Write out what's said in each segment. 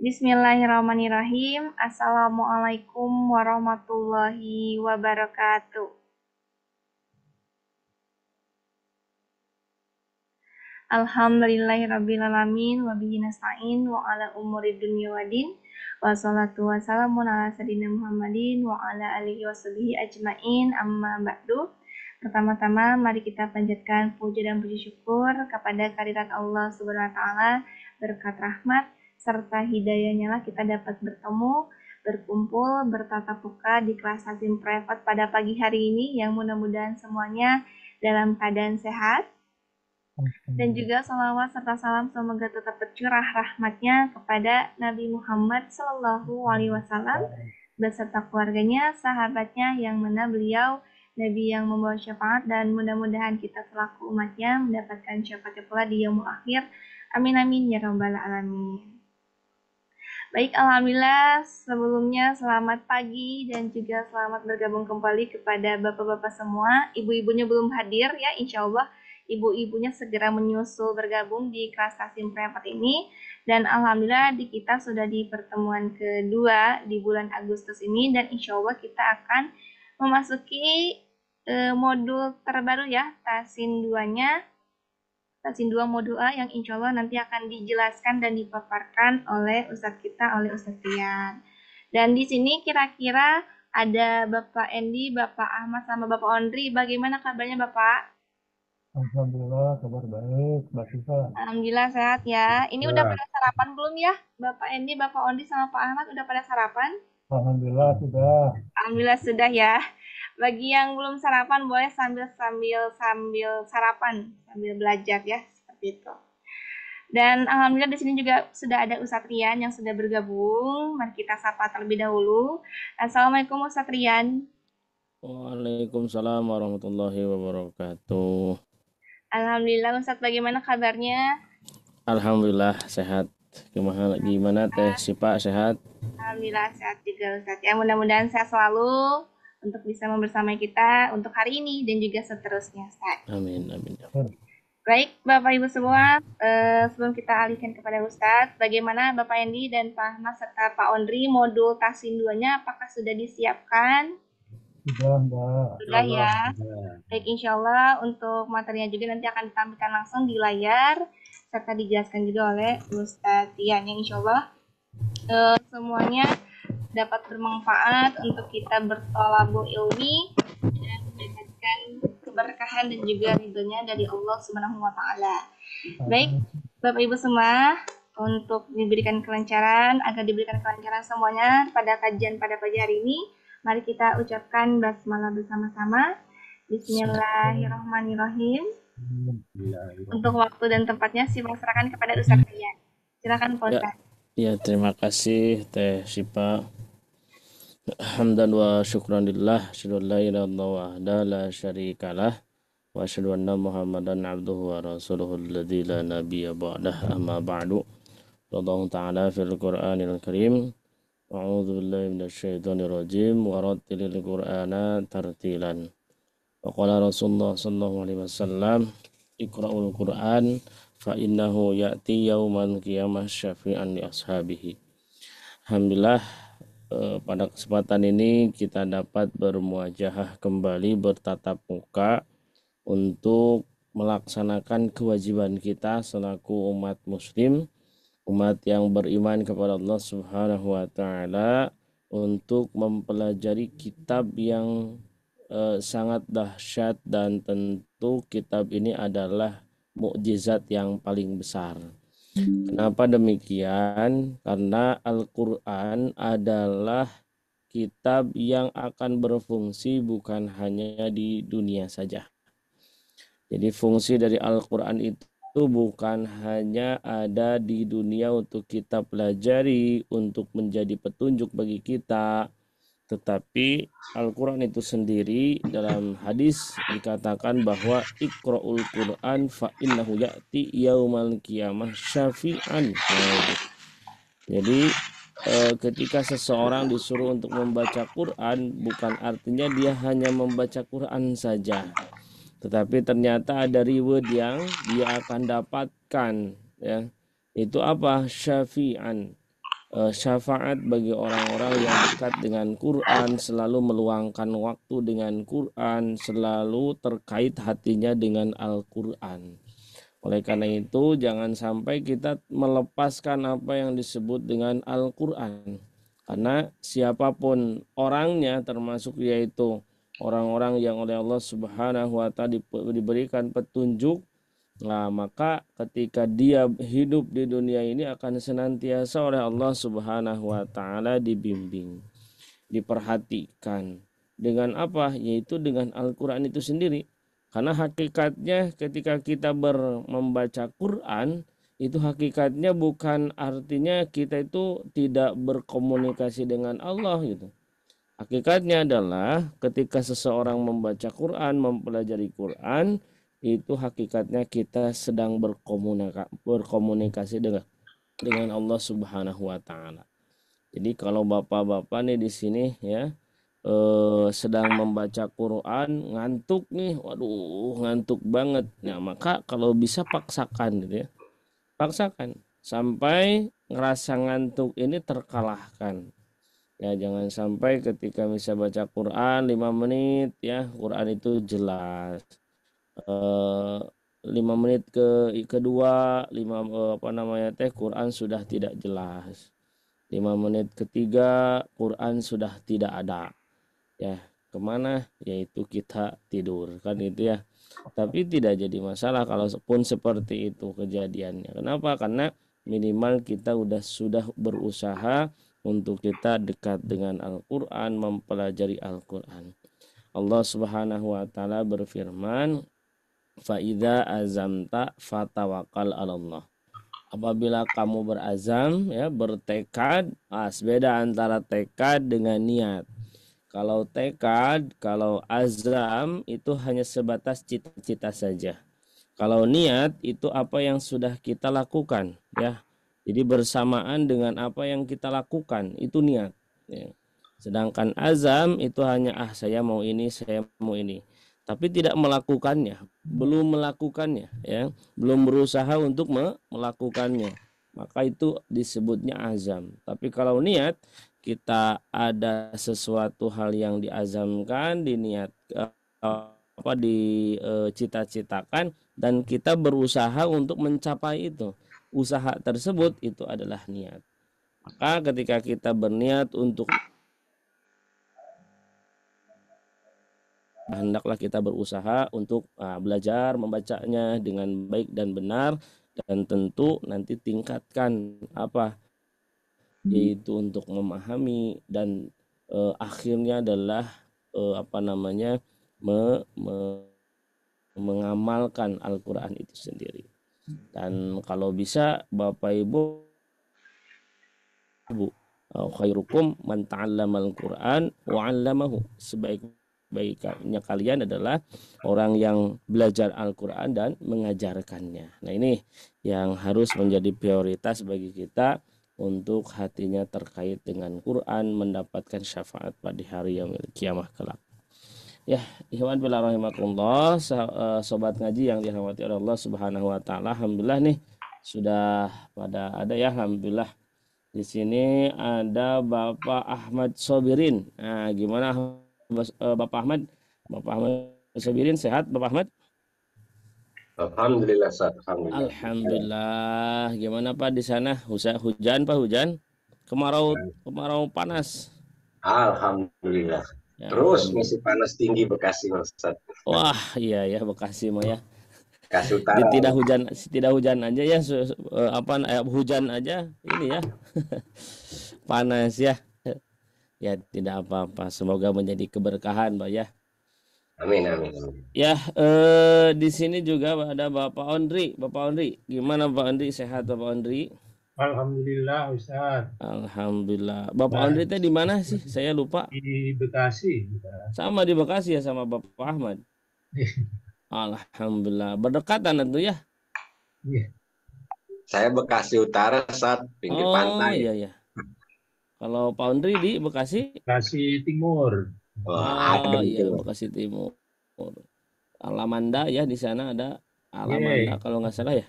Bismillahirrahmanirrahim. Assalamualaikum warahmatullahi wabarakatuh. Alhamdulillahirrabbilalamin wabihi nasta'in wa ala umuri dunya wadin wassalatu wassalamu ala sayyidina Muhammadin wa ala alihi washabihi ajmain amma ba'du. Pertama-tama mari kita panjatkan puji dan puji syukur kepada kehadirat Allah Subhanahu wa taala, berkat rahmat serta hidayahnya lah kita dapat bertemu, berkumpul, bertatap muka di kelas Hazim Private pada pagi hari ini yang mudah-mudahan semuanya dalam keadaan sehat. Dan juga salawat serta salam semoga tetap tercurah rahmatnya kepada Nabi Muhammad Sallallahu Alaihi Wasallam beserta keluarganya, sahabatnya yang mana beliau Nabi yang membawa syafaat, dan mudah-mudahan kita selaku umatnya mendapatkan syafaatnya pula di yaumul akhir. Amin amin ya rabbal alamin. Baik, alhamdulillah sebelumnya selamat pagi dan juga selamat bergabung kembali kepada bapak-bapak semua. Ibu-ibunya belum hadir ya, insya Allah ibu-ibunya segera menyusul bergabung di kelas Hazim Private ini. Dan alhamdulillah kita sudah di pertemuan kedua di bulan Agustus ini, dan insya Allah kita akan memasuki modul terbaru ya, Tasin 2-nya. Tasin 2 modul A yang insya Allah nanti akan dijelaskan dan dipaparkan oleh Ustadz kita, oleh Ustadz Rian. Dan di sini kira-kira ada Bapak Endi, Bapak Ahmad, sama Bapak Ondri. Bagaimana kabarnya Bapak? Alhamdulillah, kabar baik, Mbak Siva. Alhamdulillah sehat ya. Ini udah Ya, pada sarapan belum ya? Bapak Endi, Bapak Ondi, sama Pak Ahmad udah pada sarapan? Alhamdulillah sudah. Alhamdulillah sudah ya. Bagi yang belum sarapan boleh sambil sarapan, sambil belajar ya, seperti itu. Dan alhamdulillah di sini juga sudah ada Ustadz Rian yang sudah bergabung. Mari kita sapa terlebih dahulu. Assalamualaikum Ustadz Rian. Waalaikumsalam warahmatullahi wabarakatuh. Alhamdulillah Ustadz, bagaimana kabarnya? Alhamdulillah sehat. Gimana Teh Sipa sehat? Alhamdulillah sehat juga Ustadz. Ya, mudah-mudahan sehat selalu untuk bisa membersamai kita untuk hari ini dan juga seterusnya Ustadz. Amin, amin. Baik, Bapak Ibu semua, sebelum kita alihkan kepada Ustadz, bagaimana Bapak Endi dan Pak Ahmad serta Pak Ondri modul Tasin 2-nya apakah sudah disiapkan? Sudah, Mbak. Sudah ya. Baik, insya Allah untuk materinya juga nanti akan ditampilkan langsung di layar serta dijelaskan juga oleh Ustadz Tian, yang insya Allah semuanya dapat bermanfaat untuk kita bertolabul ilmi dan mendapatkan keberkahan dan juga ridhonya dari Allah Subhanahu wa taala. Baik, Bapak Ibu semua, untuk diberikan kelancaran, agar diberikan kelancaran semuanya pada kajian pada pagi hari ini, mari kita ucapkan basmalah bersama-sama. Bismillahirrahmanirrahim. Untuk waktu dan tempatnya serahkan kepada Ustadz Rian. Silakan Pak Ya, Ustadz. ya terima kasih Teh Sipa. Hamdan wa syukran lillah, asyhadu an la ilaha illallah wahdahu la syarikalah, wa asyhadu anna Muhammadan abduhu wa rasuluhu alladzi la nabiyya ba'dah, amma ba'du. Allah Ta'ala fil Qur'anil Karim. A'udzu billahi minasyaitonir rajim wa rattilil Qur'ana tartilan. Wa qala Rasulullah sallallahu alaihi wasallam, Iqra'ul Qur'an fa innahu ya'ti yaumal qiyamah syafi'an li ashabihi. Alhamdulillah, pada kesempatan ini kita dapat bermuajahah kembali, bertatap muka untuk melaksanakan kewajiban kita selaku umat muslim, umat yang beriman kepada Allah Subhanahu wa taala, untuk mempelajari kitab yang sangat dahsyat, dan tentu kitab ini adalah mukjizat yang paling besar. Kenapa demikian? Karena Al-Qur'an adalah kitab yang akan berfungsi bukan hanya di dunia saja. Jadi fungsi dari Al-Quran itu bukan hanya ada di dunia untuk kita pelajari, untuk menjadi petunjuk bagi kita, tetapi Al-Quran itu sendiri dalam hadis dikatakan bahwa Iqra'ul Quran fa innahu ya'ti yaumal qiyamah syafi'an. Jadi ketika seseorang disuruh untuk membaca Quran, bukan artinya dia hanya membaca Quran saja, tetapi ternyata ada reward yang dia akan dapatkan, ya. Itu apa? Syafi'an. syafaat bagi orang-orang yang dekat dengan Quran, selalu meluangkan waktu dengan Quran, selalu terkait hatinya dengan Al-Quran. Oleh karena itu, jangan sampai kita melepaskan apa yang disebut dengan Al-Quran. Karena siapapun orangnya, termasuk yaitu orang-orang yang oleh Allah Subhanahu wa Ta'ala diberikan petunjuk, nah maka ketika dia hidup di dunia ini akan senantiasa oleh Allah Subhanahu wa Ta'ala dibimbing, diperhatikan. Dengan apa? Yaitu dengan Al-Quran itu sendiri. Karena hakikatnya ketika kita membaca Quran, itu hakikatnya bukan artinya kita itu tidak berkomunikasi dengan Allah gitu. Hakikatnya adalah ketika seseorang membaca Quran, mempelajari Quran, itu hakikatnya kita sedang berkomunikasi dengan Allah Subhanahu wa Ta'ala. Jadi kalau bapak-bapak nih di sini ya sedang membaca Quran, ngantuk nih, waduh ngantuk banget. Nah maka kalau bisa paksakan gitu ya, paksakan sampai ngerasa ngantuk ini terkalahkan. Ya jangan sampai ketika bisa baca Quran 5 menit ya, Quran itu jelas. 5 menit kedua, apa namanya teh, Quran sudah tidak jelas. 5 menit ketiga, Quran sudah tidak ada. Ya kemana? Yaitu kita tidur kan itu ya. Tapi tidak jadi masalah kalau pun seperti itu kejadiannya. Kenapa? Karena minimal kita sudah berusaha untuk kita dekat dengan Al-Quran, mempelajari Al-Quran. Allah Subhanahu wa Ta'ala berfirman, "Fa'idza azamta fatawakal 'alallah." Apabila kamu berazam ya, bertekad, beda antara tekad dengan niat. Kalau tekad, kalau azam itu hanya sebatas cita-cita saja. Kalau niat itu apa yang sudah kita lakukan ya. Jadi bersamaan dengan apa yang kita lakukan itu niat ya. Sedangkan azam itu hanya saya mau ini, saya mau ini. Tapi tidak melakukannya, belum melakukannya ya, belum berusaha untuk melakukannya. Maka itu disebutnya azam. Tapi kalau niat, kita ada sesuatu hal yang diazamkan, diniat dicita-citakan, dan kita berusaha untuk mencapai itu. Usaha tersebut itu adalah niat. Maka ketika kita berniat untuk, hendaklah kita berusaha untuk belajar membacanya dengan baik dan benar, dan tentu nanti tingkatkan apa, yaitu untuk memahami dan akhirnya adalah apa namanya mengamalkan Al-Quran itu sendiri. Dan kalau bisa Bapak Ibu, khairukum man ta'allamal Qur'an wa 'allamahu, sebaik-baiknya kalian adalah orang yang belajar Al-Qur'an dan mengajarkannya. Nah, ini yang harus menjadi prioritas bagi kita untuk hatinya terkait dengan Quran, mendapatkan syafaat pada hari yang kiamah kelak. Ya, ikhwan fillah rahimakumullah, sobat ngaji yang dirahmati oleh Allah Subhanahu wa Ta'ala. Alhamdulillah nih sudah pada ada ya, alhamdulillah. Di sini ada Bapak Ahmad Sobirin. Nah, gimana Bapak Ahmad? Bapak Ahmad Sobirin sehat, Bapak Ahmad? Alhamdulillah, alhamdulillah. Alhamdulillah. Gimana Pak di sana? Hujan Pak, hujan? Kemarau panas. Alhamdulillah. Ya, Terus alhamdulillah. masih panas tinggi Bekasi, Ustaz. Wah, iya ya, Bekasi mah ya. Bekasi Utara. Tidak hujan aja ya, hujan aja ini ya. Panas ya. Ya tidak apa-apa. Semoga menjadi keberkahan, Pak ya. Amin, amin, amin. Ya, di sini juga ada Bapak Ondri. Bapak Ondri, gimana Pak Ondri? Sehat Bapak Ondri? Alhamdulillah, Ustaz. Alhamdulillah. Bapak Ondri teh di mana sih? Saya lupa. Di Bekasi. Sama di Bekasi ya sama Bapak Ahmad. Alhamdulillah. Berdekatan tentu ya. Iya. Saya Bekasi Utara, saat pinggir pantai. Oh iya ya. Kalau Pak Ondri di Bekasi? Bekasi Timur. Oh iya, Bekasi Timur. Alamanda ya, di sana ada Alamanda kalau nggak salah ya.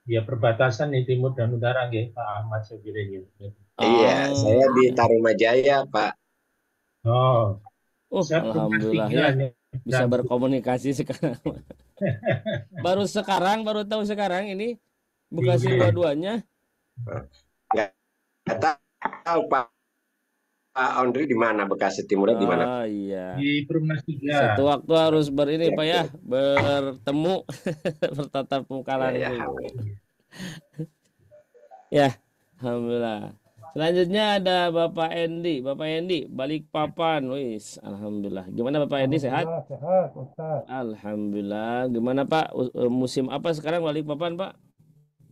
Ya, perbatasan nih timur dan utara nggih, Pak Ahmad Sobirin. Iya, saya Oh, di iya. Tarumajaya, Pak. Oh, saya kelas Alhamdulillah tiga ya nih. bisa Dan berkomunikasi sekarang. Baru tahu sekarang ini Bekasi iya, dua-duanya. Nggak, nggak tahu Pak Ondri di mana, Bekasi Timurnya di mana, Pak? Oh iya. di Perumnas Satu 3. waktu harus berini Ya, Pak ya, ya, bertemu bertatap muka ya, ya, langsung. alhamdulillah. Ya, alhamdulillah. Selanjutnya ada Bapak Endi. Bapak Endi, Balikpapan. Wis, alhamdulillah. Gimana Bapak Endi sehat? Alhamdulillah sehat, Ustaz. Alhamdulillah. Gimana Pak? Musim apa sekarang Balikpapan Pak?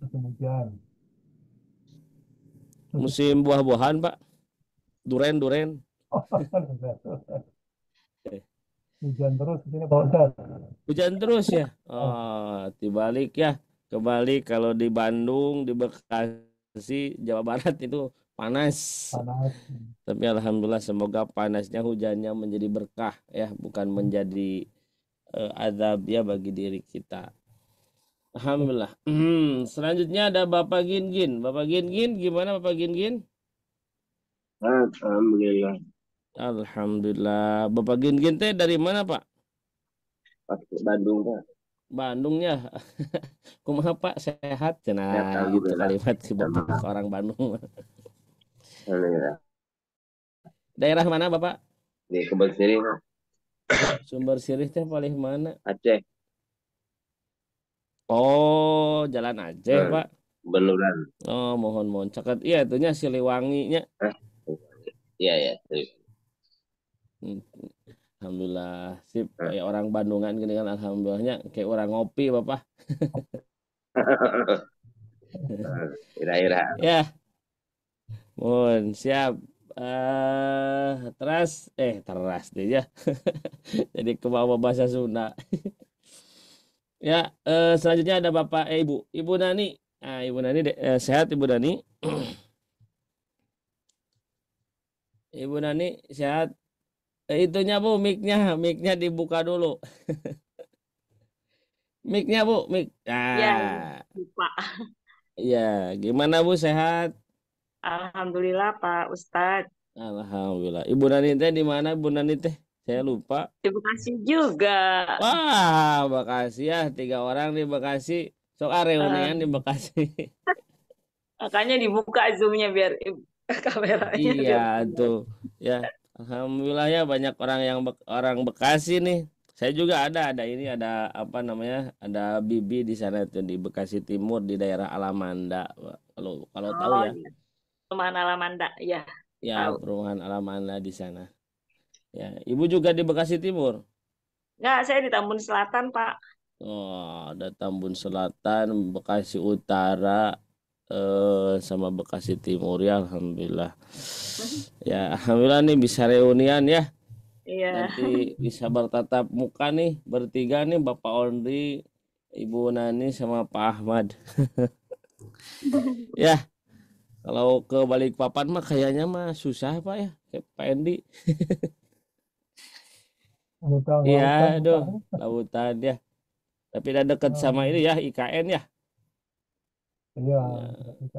Musim hujan. Musim buah-buahan Pak? Duren, duren. Hujan terus di sini Pak Ustaz. Hujan terus ya? Oh, Oh, dibalik ya. Kebalik kalau di Bandung, di Bekasi, Jawa Barat itu panas. panas. Tapi alhamdulillah semoga panasnya hujannya menjadi berkah ya, bukan menjadi azab ya bagi diri kita. Alhamdulillah. Selanjutnya ada Bapak Gin. Bapak Gin, gimana Bapak Gin? Alhamdulillah. Alhamdulillah. Bapak Gin teh dari mana Pak? Pak Bandung, Pak. Bandungnya. Kumaha Pak sehat? Ya, Cenah gitu alhamdulillah. kalimat si Bapak Alhamdulillah. orang Bandung. Alhamdulillah. Daerah mana Bapak? Di Kebon Siri, Pak. Sumber Sirih teh paling mana? Aceh. Oh, Jalan Aceh Hmm, Pak. Beluran. Oh, mohon caket. Iya, itunya Siliwanginya. Eh, iya, ya. Hmm, Alhamdulillah. Sip. Eh. Kayak orang Bandungan gini kan alhamdulillahnya kayak orang ngopi Bapak. Kira-kira. Ya, mohon siap. Teras deh ya. Jadi ke bawah bahasa Sunda. Ya, selanjutnya ada Bapak Ibu. Ibu Nani. Nah, Ibu Nani sehat Ibu Nani? Ibu Nani sehat? Itunya Bu, mic-nya dibuka dulu. Mic-nya Bu, mic. Ya, Ah, lupa. iya. Gimana Bu sehat? Alhamdulillah Pak Ustadz. Alhamdulillah. Ibu Nani teh di mana Ibu Nani teh? Saya lupa. Di Bekasi juga. Wah, Bekasi ya, 3 orang di Bekasi. Sok Eh, reunian di Bekasi. makanya dibuka Zoom-nya biar kameranya Iya biar. tuh, ya. Alhamdulillah ya banyak orang yang orang Bekasi nih. Saya juga ada ini ada apa namanya? Ada bibi di sana tuh di Bekasi Timur di daerah Alamanda. Kalau kalau tahu Oh, ya, iya. Perumahan Alamanda. Ya, ya tahu. perumahan Alamanda di sana. Ya, Ibu juga di Bekasi Timur. Enggak, saya di Tambun Selatan, Pak. Oh, ada Tambun Selatan, Bekasi Utara, sama Bekasi Timur ya, alhamdulillah. Ya, alhamdulillah nih bisa reunian ya. Iya. Nanti bisa bertatap muka nih bertiga nih Bapak Ondri, Ibu Nani sama Pak Ahmad. Ya, kalau ke Balikpapan mah kayaknya mah susah Pak ya, kayak Pak Endi. Hutan Iya, lautan aduh, Pak. lautan ya. Tapi udah deket sama ini Hmm, ya, IKN ya. iya, Ya, kita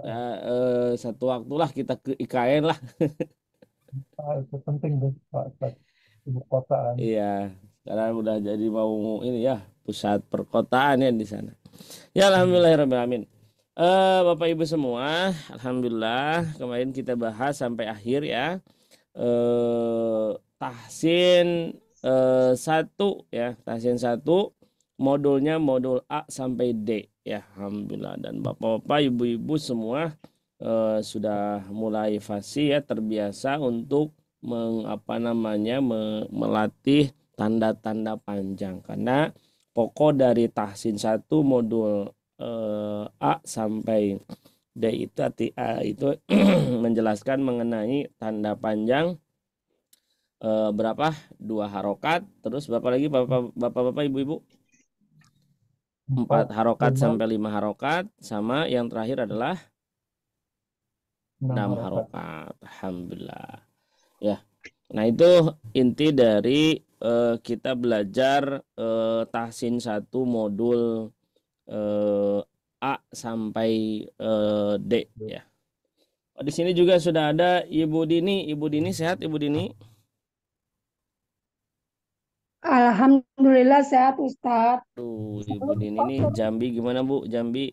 satu waktu lah kita ke IKN lah. itu penting tuh Pak Ustadz. Ibu kota kan. Iya, sekarang udah jadi mau ini ya pusat perkotaan ya di sana. Ya Hmm. alhamdulillahirobbilalamin. Bapak Ibu semua, alhamdulillah kemarin kita bahas sampai akhir ya. Tahsin 1 ya, Tahsin 1 modulnya modul A sampai D ya, alhamdulillah dan Bapak-bapak, Ibu-ibu semua sudah mulai fasih ya, terbiasa untuk melatih tanda-tanda panjang karena pokok dari Tahsin 1 modul A sampai D itu menjelaskan mengenai tanda panjang berapa 2 harokat, terus berapa lagi bapak-bapak ibu-ibu 4 4, harokat 5, sampai 5 harokat, sama yang terakhir adalah 6 6 harokat. harokat. Alhamdulillah ya. Nah itu inti dari kita belajar Tahsin 1 modul A sampai D ya. Oh, di sini juga sudah ada Ibu Dini. Ibu Dini sehat, Ibu Dini? Alhamdulillah sehat Ustadz. Tuh, Ibu Dini ini Jambi gimana Bu? Jambi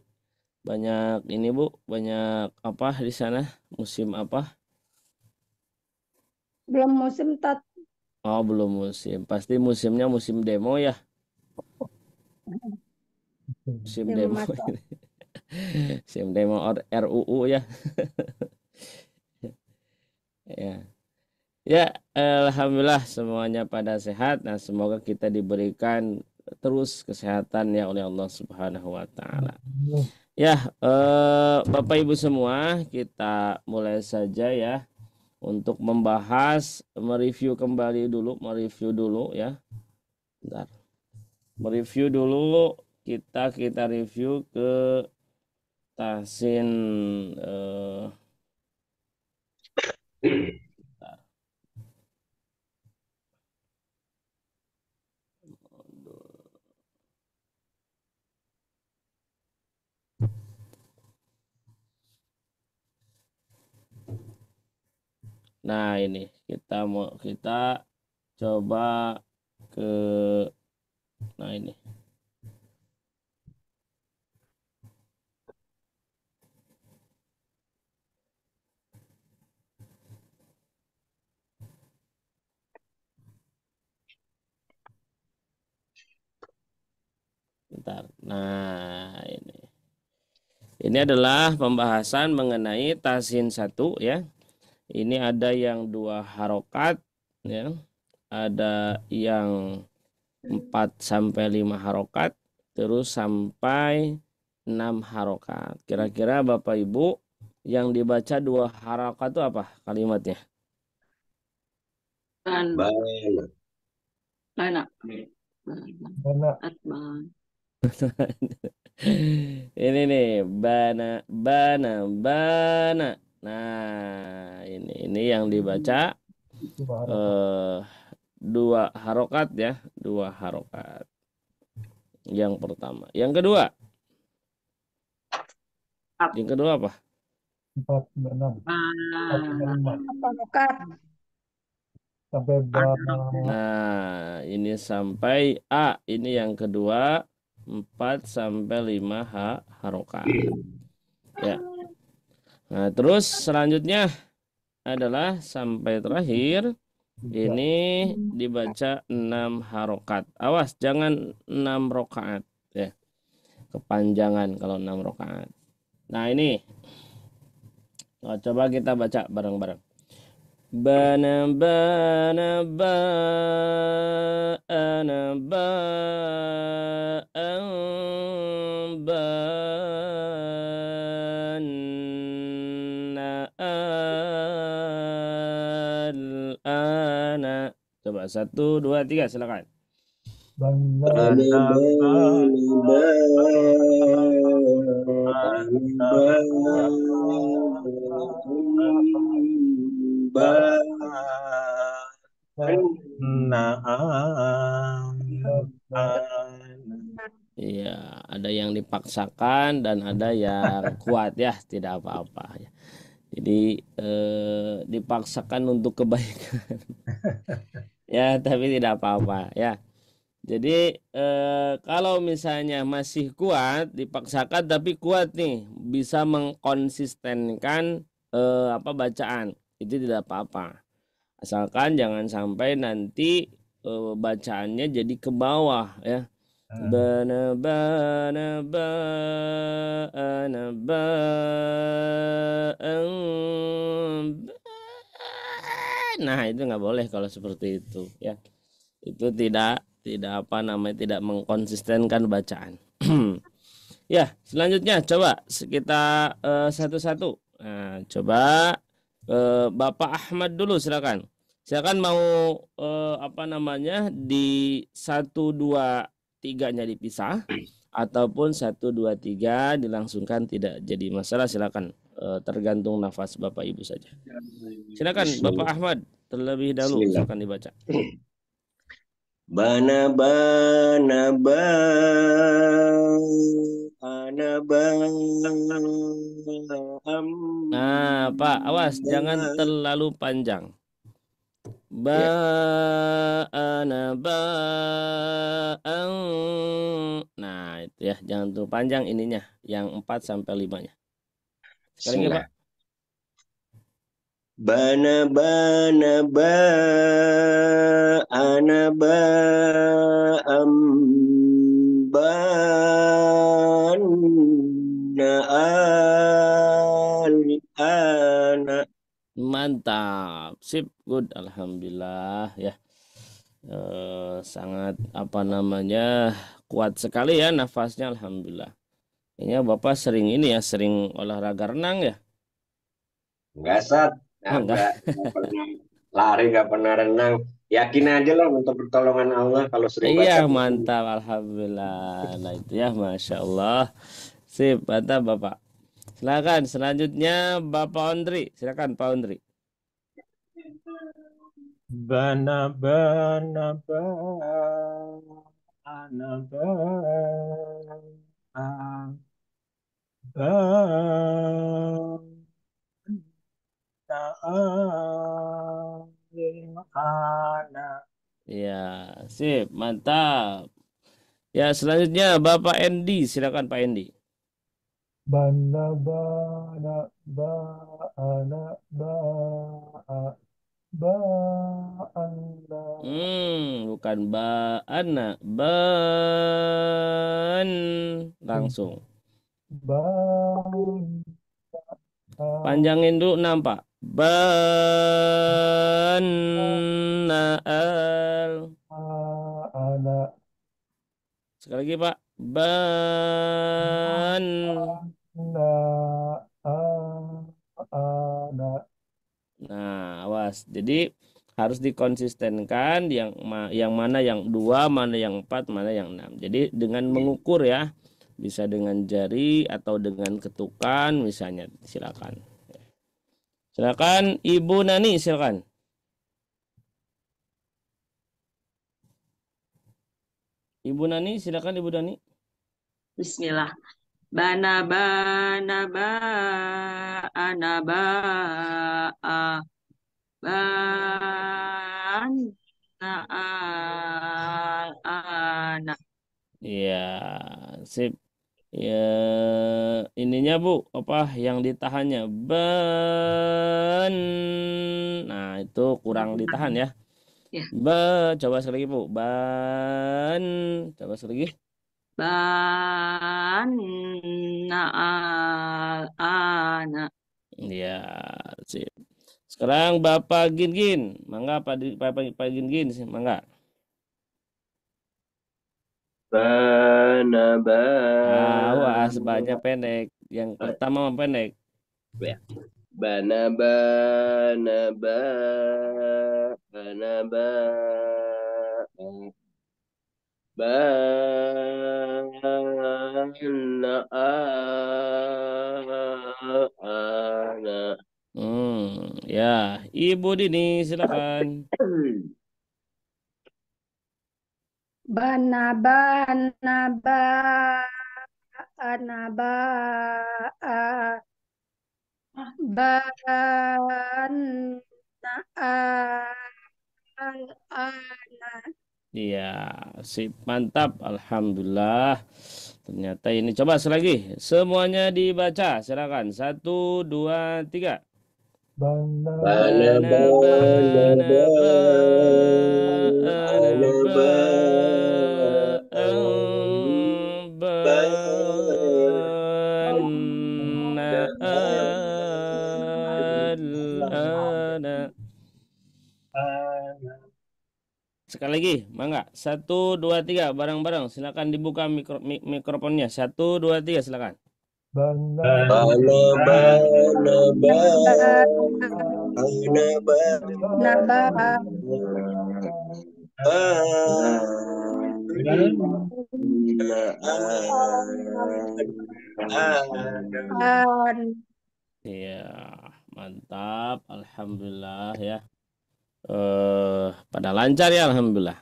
banyak ini Bu, banyak apa di sana? Musim apa? Belum musim tat. Oh, belum musim. Pasti musimnya musim demo ya. Musim demo. Musim demo RUU ya. Ya. Ya, alhamdulillah semuanya pada sehat. Nah, semoga kita diberikan terus kesehatan ya oleh Allah Subhanahu wa taala. Ya, Bapak Ibu semua, kita mulai saja ya untuk membahas, mereview dulu ya. Bentar. Mereview dulu, kita review ke tahsin nah ini kita coba ke ini. Bentar. Nah, ini. Ini adalah pembahasan mengenai tahsin 1 ya. Ini ada yang 2 harokat ya. Ada yang 4 sampai 5 harokat, terus sampai 6 harokat. Kira-kira Bapak Ibu yang dibaca 2 harokat itu apa kalimatnya? Bana. Bana. Mana? Ini nih bana. Nah, ini yang dibaca 2 harokat ya, 2 harokat. Yang pertama, yang kedua apa? 4, 6. 5. Harokat. Sampai Nah, ini sampai A. Ini yang kedua, 4 sampai 5 harokat. Ya. Nah, terus selanjutnya adalah sampai terakhir ini dibaca 6 harokat. Awas, jangan 6 rokaat ya. Kepanjangan kalau 6 rokaat. Nah, ini. Oh, coba kita baca bareng-bareng. Bana bana ba'ana ba'an ba'ana al-ana. Coba 1, 2, 3 silakan. Iya, ada yang dipaksakan dan ada yang kuat ya, tidak apa-apa ya. Jadi dipaksakan untuk kebaikan. Ya, tapi tidak apa-apa ya. Jadi kalau misalnya masih kuat, dipaksakan tapi kuat nih, bisa mengkonsistenkan bacaan, itu tidak apa-apa. Asalkan jangan sampai nanti bacaannya jadi ke bawah ya. Bana bana ba'ana ba'an. Nah, itu nggak boleh kalau seperti itu ya. Itu tidak tidak mengkonsistenkan bacaan. Ya, selanjutnya coba kita satu-satu. Nah, coba Bapak Ahmad dulu silakan. Silakan mau di 1, 2, 3-nya dipisah ataupun 1, 2, 3 dilangsungkan, tidak jadi masalah, silakan. Tergantung nafas Bapak Ibu saja. Silakan Bapak Ahmad terlebih dahulu, silakan dibaca. Bana bana Nah, Pak, awas jangan terlalu panjang. Nah, itu ya, jangan terlalu panjang ininya, yang 4 sampai 5-nya. Sekali lagi, Pak. Bana bana ba ana ba am bana al ana. Mantap, sip, good, alhamdulillah ya. Sangat apa namanya kuat sekali ya nafasnya, alhamdulillah. Ini Bapak sering ini ya, sering olahraga renang ya? Enggak, Sat. Oh, enggak. Enggak pernah lari, enggak pernah renang. Yakin aja lah untuk pertolongan Allah kalau sering Iya, baca buku. mantap, alhamdulillah. Nah itu ya, masya Allah. Sip, mantap Bapak. Silakan selanjutnya Bapak Ondri. Silakan Pak Ondri. Bana bana ba ana ba a ba ana. Ya, sip, mantap. Ya, selanjutnya Bapak Endi. Silakan Pak Endi. Bana bana ba ana ba a ba anda. Bukan ana, ban langsung. Ban Panjangin dulu nampak. Banal. ana. Sekali lagi Pak. Ban. Ana. Nah, awas. Jadi harus dikonsistenkan yang mana yang 2, mana yang 4, mana yang 6. Jadi dengan mengukur ya. Bisa dengan jari atau dengan ketukan misalnya. Silakan. Silakan Ibu Nani, silakan. Ibu Nani, silakan Ibu Nani. Bismillah. Bana bana ba ana ba a ban na al ana. Iya, sip. Ya, ininya Bu, apa yang ditahannya? Nah, itu kurang ditahan ya. Ya. Coba sekali lagi Bu. Coba sekali lagi. Ban na al ana. Ya, sip. Sekarang Bapak Gin. Mangga Pak Gin, mangga. Bana Awas, banyak pendek. Yang pertama pendek. bana bana ba ana ba bana ana. Ya, Ibu Dini silakan. Bana bana ba ana ba a ban na al ana. Iya, sip, mantap, alhamdulillah. Ternyata ini coba selagi semuanya dibaca. Silakan 1, 2, 3. Bana Bana bana Sekali lagi, mangga. 1, 2, 3, bareng-bareng. Silakan dibuka mikrofonnya. 1, 2, 3, silakan. bana bana Na ba an. Iya, mantap, alhamdulillah ya. Pada lancar ya, alhamdulillah.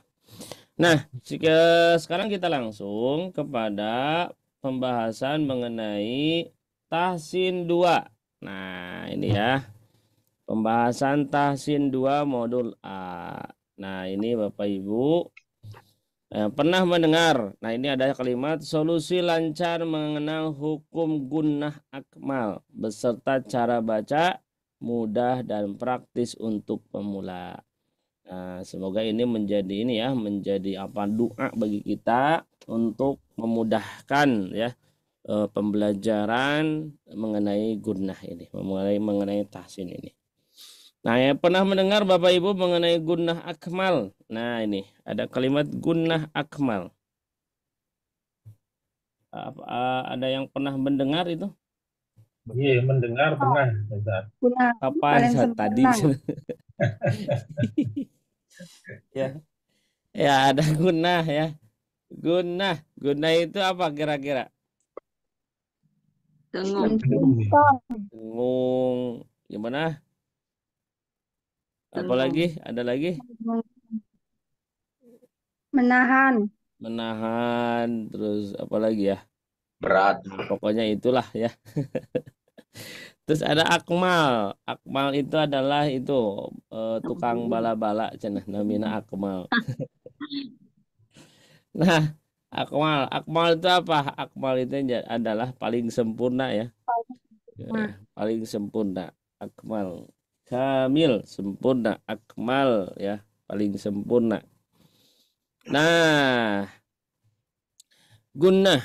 Nah, sekarang kita langsung kepada pembahasan mengenai tahsin 2. Nah, ini ya. Pembahasan tahsin 2 modul A. Nah, ini Bapak Ibu pernah mendengar. Nah, ini ada kalimat solusi lancar mengenal hukum gunnah akmal beserta cara baca mudah dan praktis untuk pemula. Nah, semoga ini menjadi menjadi doa bagi kita untuk memudahkan ya pembelajaran mengenai gunnah ini, mengenai tahsin ini. Nah, yang pernah mendengar Bapak Ibu mengenai gunnah akmal. Nah, ini ada kalimat gunnah akmal. Ada yang pernah mendengar itu? Iya, mendengar pernah, Ustaz. Gunnah Apa paling tadi? sempurna. Ya. Ya, ada gunnah ya. Gunnah itu apa kira-kira? Dengung. Dengung. Gimana? Dengung. Apalagi? Ada lagi? Menahan. Menahan. Terus apa lagi ya? Berat. Pokoknya itulah ya. Terus ada akmal. Akmal itu adalah tukang bala-bala cenah namina akmal. Nah, akmal itu apa? Akmal itu adalah paling sempurna ya. Paling sempurna. Akmal. Kamil, sempurna. Akmal ya, paling sempurna. Nah, gunnah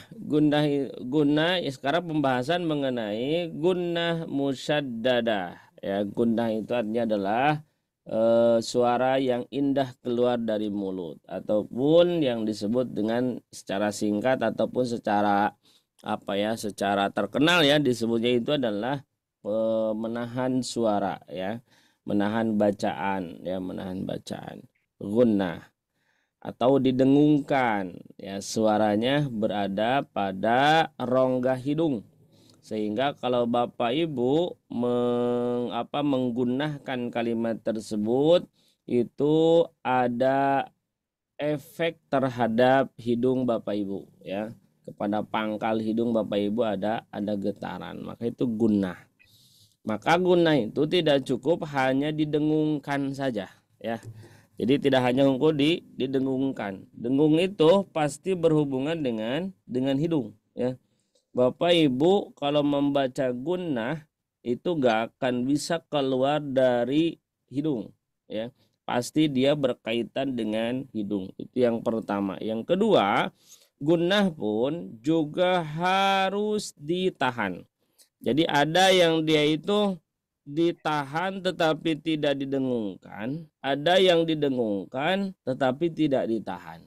ya, sekarang pembahasan mengenai gunnah musyaddadah ya. Gunnah itu artinya adalah suara yang indah keluar dari mulut ataupun yang disebut dengan secara singkat ataupun secara secara terkenal ya, disebutnya itu adalah menahan suara ya, menahan bacaan ya, menahan bacaan. Gunnah atau didengungkan ya, suaranya berada pada rongga hidung, sehingga kalau Bapak Ibu menggunakan kalimat tersebut itu ada efek terhadap hidung Bapak Ibu ya, kepada pangkal hidung Bapak Ibu ada getaran, maka itu gunnah. Maka gunnah itu tidak cukup hanya didengungkan saja ya. Jadi tidak hanya didengungkan. Dengung itu pasti berhubungan dengan hidung ya. Bapak Ibu kalau membaca gunnah itu gak akan bisa keluar dari hidung ya. Pasti dia berkaitan dengan hidung. Itu yang pertama. Yang kedua, gunnah pun juga harus ditahan. Jadi ada yang dia itu ditahan tetapi tidak didengungkan, ada yang didengungkan tetapi tidak ditahan.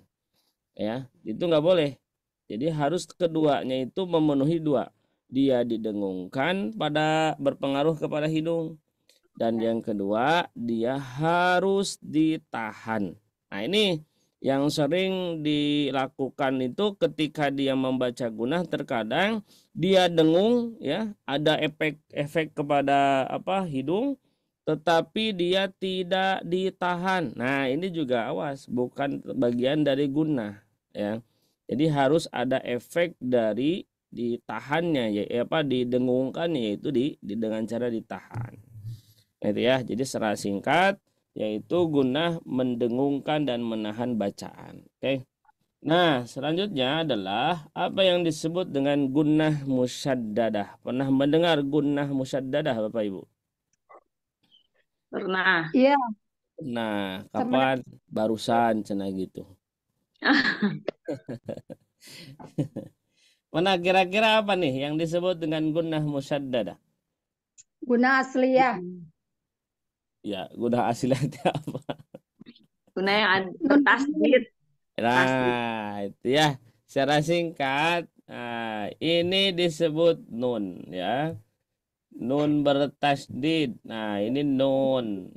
Ya, itu nggak boleh. Jadi harus keduanya itu memenuhi dua. Dia didengungkan pada berpengaruh kepada hidung, dan yang kedua dia harus ditahan. Nah, ini yang sering dilakukan itu ketika dia membaca gunnah, terkadang dia dengung ya, ada efek kepada hidung, tetapi dia tidak ditahan. Nah, ini juga awas, bukan bagian dari gunnah ya. Jadi harus ada efek dari ditahannya ya, didengungkan, yaitu dengan cara ditahan. Itu ya. Jadi secara singkat yaitu gunnah mendengungkan dan menahan bacaan. Oke. Nah, selanjutnya adalah apa yang disebut dengan gunnah musyaddadah. Pernah mendengar gunnah musyaddadah Bapak Ibu? Pernah. Iya. Nah, kapan? Barusan cenah gitu. Mana kira-kira apa nih yang disebut dengan gunnah musyaddadah? Gunnah asliyah. Ya, gunnah asliyah apa? Gunnah yang bertasdid. Nah, itu ya. Secara singkat, ini disebut nun ya. Nun bertasdid. Nah, ini nun.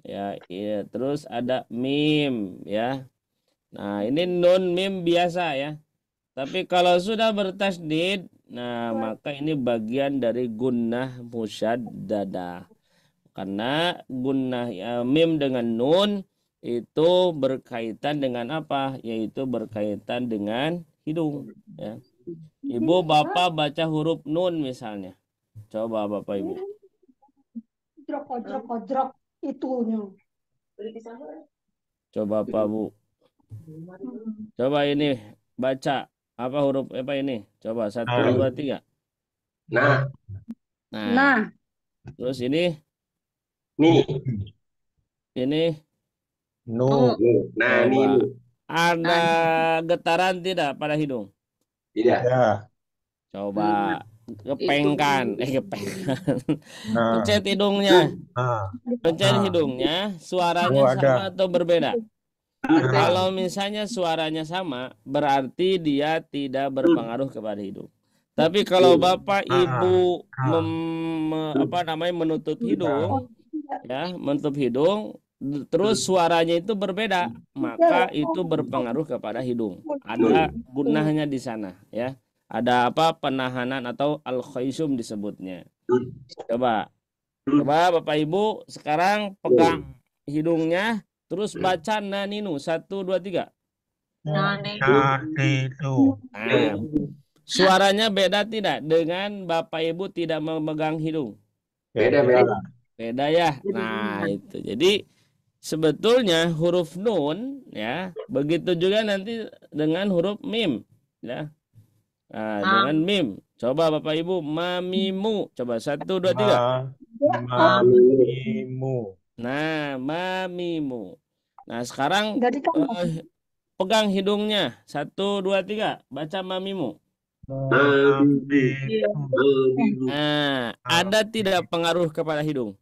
Ya, iya. Terus ada mim ya. Nah, ini nun mim biasa ya. Tapi kalau sudah bertasdid, nah maka ini bagian dari gunnah musyaddadah. Karena gunnah mim dengan nun itu berkaitan dengan apa? Yaitu berkaitan dengan hidung ya. Ibu, bapak baca huruf nun misalnya. Coba bapak ibu. Kodrok, kodrok, kodrok. Itunya. Coba Pak Bu. Coba ini baca apa huruf apa ini? Coba 1, 2, 3. Nah, Nah, Nah, terus ini nih. Nu. Nah, coba. nih. Ada getaran tidak pada hidung? Tidak. Ya. Coba kepengkan, kepengkan. Nah. Pencet hidungnya. Nah. Pencet hidungnya, suaranya Oh, ada. sama atau berbeda? Kalau misalnya suaranya sama, berarti dia tidak berpengaruh kepada hidung. Tapi kalau bapak ibu menutup hidung, ya, menutup hidung, terus suaranya itu berbeda, maka itu berpengaruh kepada hidung. Ada gunahnya di sana, ya. Ada apa penahanan atau al-khaysum disebutnya. Coba bapak ibu sekarang pegang hidungnya. Terus baca naninu 1, 2, 3. Naninu. Nah, suaranya beda tidak dengan bapak ibu tidak memegang hidung? Beda. Beda ya. Nah itu. Jadi sebetulnya huruf nun ya begitu juga nanti dengan huruf mim ya. Nah, dengan mim. Coba bapak ibu mamimu. Coba 1, 2, 3. Mamimu. Nah, mamimu. Nah, sekarang dari kamu. pegang hidungnya. 1, 2, 3. Baca mamimu. Nah, ada tidak pengaruh kepada hidung?